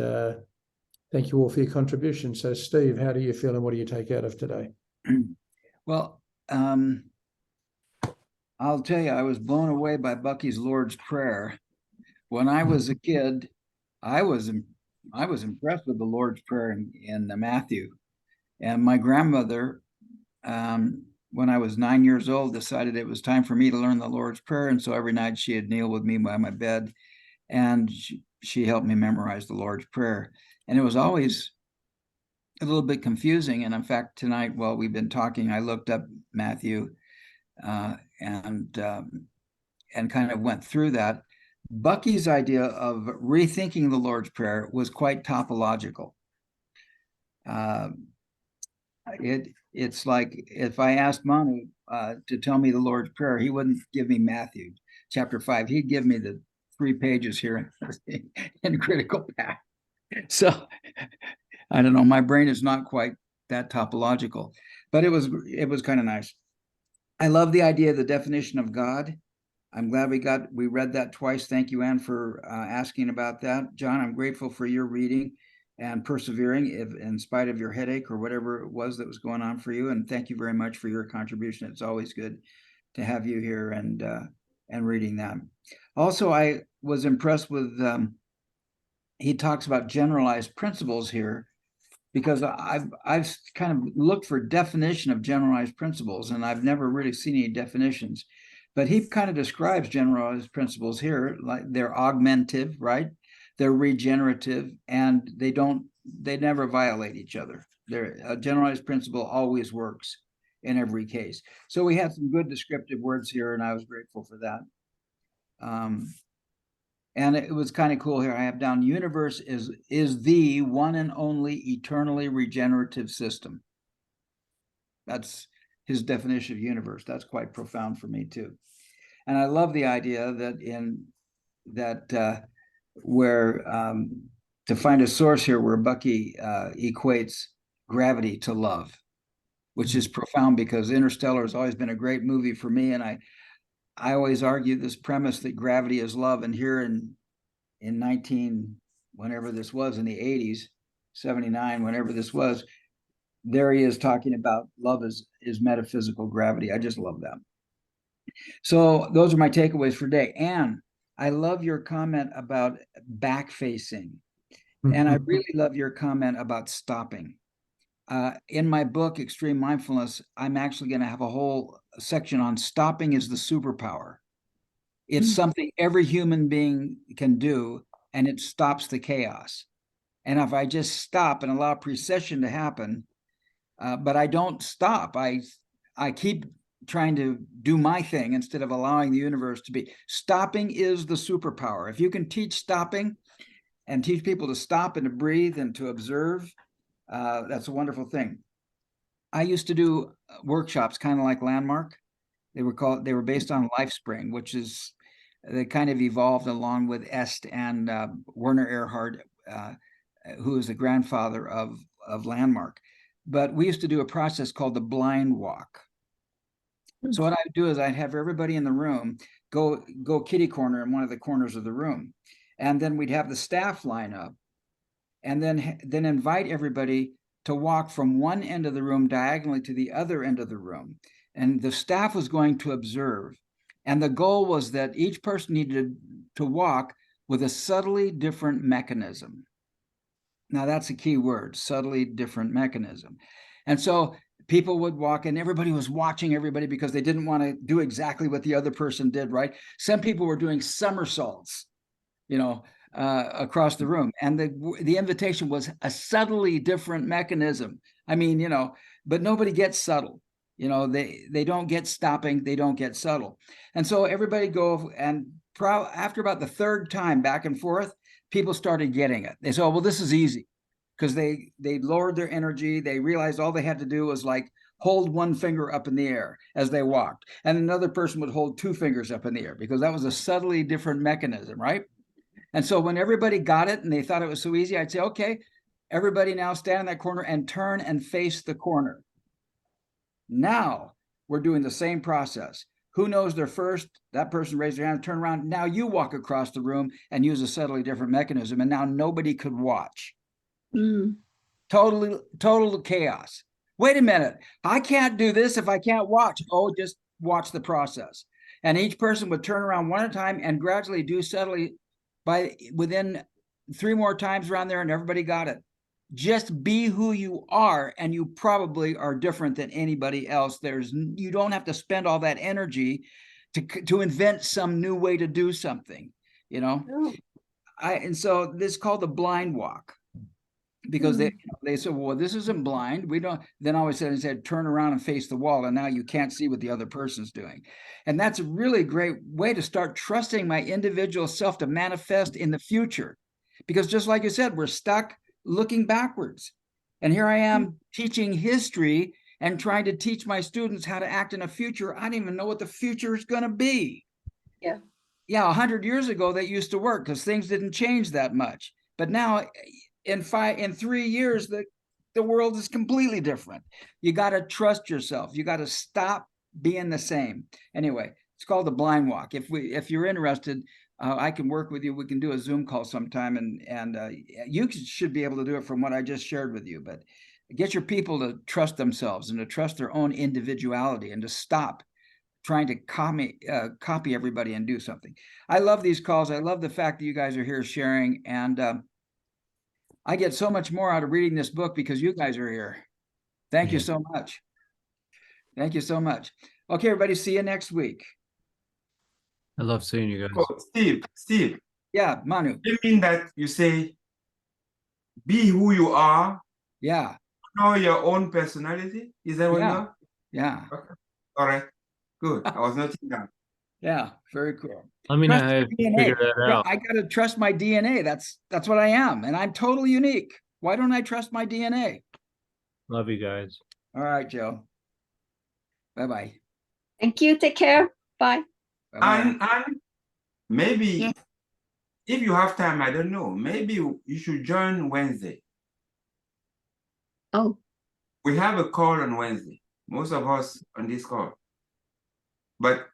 thank you all for your contribution. So Steve, how do you feel and what do you take out of today? Well, I'll tell you, I was blown away by Bucky's Lord's Prayer. When I was a kid, I was impressed with the Lord's Prayer in Matthew. And my grandmother, when I was 9 years old, decided it was time for me to learn the Lord's Prayer. And so every night she'd kneel with me by my bed and she helped me memorize the Lord's Prayer. And it was always a little bit confusing. And in fact, tonight, while we've been talking, I looked up Matthew and kind of went through that. Bucky's idea of rethinking the Lord's Prayer was quite topological. It's like if I asked Manu to tell me the Lord's Prayer, he wouldn't give me Matthew chapter 5. He'd give me the 3 pages here in critical path. So I don't know. My brain is not quite that topological, but it was kind of nice. I love the idea of the definition of God. I'm glad we read that twice. Thank you, Anne, for asking about that. John, I'm grateful for your reading and persevering in spite of your headache or whatever it was that was going on for you. And thank you very much for your contribution. It's always good to have you here and reading that. Also, I was impressed with, he talks about generalized principles here, because I've kind of looked for definition of generalized principles, and I've never really seen any definitions. But he kind of describes generalized principles here, like they're augmentative, right? They're regenerative, and they never violate each other. A generalized principle always works in every case. So we had some good descriptive words here, and I was grateful for that. And it was kind of cool here. I have down, universe is the one and only eternally regenerative system. That's his definition of universe. That's quite profound for me too. And I love the idea that where to find a source here where Bucky equates gravity to love, which is profound because Interstellar has always been a great movie for me. And I always argue this premise that gravity is love. And here in whenever this was in the 80s, 79, whenever this was, there he is talking about love is metaphysical gravity. I just love that. So those are my takeaways for today. Anne, I love your comment about back facing. And I really love your comment about stopping. In my book, Extreme Mindfulness, I'm actually going to have a whole section on stopping is the superpower. It's something every human being can do, and it stops the chaos. And if I just stop and allow precession to happen, but I don't stop, I keep trying to do my thing instead of allowing the universe to be. Stopping is the superpower. If you can teach stopping and teach people to stop and to breathe and to observe, that's a wonderful thing. I used to do workshops kind of like Landmark. They were based on LifeSpring, which is, they kind of evolved along with Est and Werner Erhard, who is the grandfather of Landmark. But we used to do a process called the blind walk. So what I'd do is I'd have everybody in the room go kitty corner in one of the corners of the room. And then we'd have the staff line up, and then invite everybody to walk from one end of the room diagonally to the other end of the room. And the staff was going to observe. And the goal was that each person needed to walk with a subtly different mechanism. Now that's a key word, subtly different mechanism. And so people would walk, and everybody was watching everybody because they didn't want to do exactly what the other person did, right? Some people were doing somersaults, across the room. And the invitation was a subtly different mechanism. I mean, but nobody gets subtle. They don't get stopping, they don't get subtle. And so everybody go, and after about the third time back and forth, people started getting it. They said, oh, well, this is easy, because they lowered their energy. They realized all they had to do was like hold one finger up in the air as they walked. And another person would hold two fingers up in the air, because that was a subtly different mechanism, right? And so when everybody got it and they thought it was so easy, I'd say, okay, everybody now stand in that corner and turn and face the corner. Now we're doing the same process. Who knows their first? That person raised their hand, turn around. Now you walk across the room and use a subtly different mechanism. And now nobody could watch. Total chaos. Wait a minute. I can't do this if I can't watch. Oh, just watch the process. And each person would turn around one at a time and gradually do subtly. Within 3 more times around there, and everybody got it. Just be who you are, and you probably are different than anybody else. You don't have to spend all that energy to invent some new way to do something, and so this is called the blind walk, because they said, well, this isn't blind. We don't. Then all of a sudden they said, turn around and face the wall, and now you can't see what the other person's doing. And that's a really great way to start trusting my individual self to manifest in the future. Because just like you said, we're stuck looking backwards. And here I am teaching history and trying to teach my students how to act in a future. I don't even know what the future is going to be. Yeah. Yeah, 100 years ago that used to work because things didn't change that much. But now in 3 years, the world is completely different. You got to trust yourself. You got to stop being the same. Anyway, it's called the blind walk. If you're interested, I can work with you. We can do a Zoom call sometime, and you should be able to do it from what I just shared with you. But get your people to trust themselves and to trust their own individuality and to stop trying to copy everybody and do something. I love these calls. I love the fact that you guys are here sharing, and I get so much more out of reading this book because you guys are here. Thank you so much. Thank you so much. Okay, everybody, see you next week. I love seeing you guys. Oh, Steve. Yeah, Manu. You mean that you say, be who you are, Yeah. know your own personality? Is that what you Yeah. are? Yeah. Okay. All right. Good. I was noting down. Yeah. Very cool. Let me know Trust how my you DNA. figure that Yeah, out. I gotta trust my DNA. That's what I am, and I'm totally unique. Why don't I trust my DNA? Love you guys. All right, Joe. Bye-bye. Thank you. Take care. Bye. Bye-bye. And maybe Yes. if you have time, I don't know, maybe you should join Wednesday. Oh, We have a call on Wednesday. Most of us on this call. But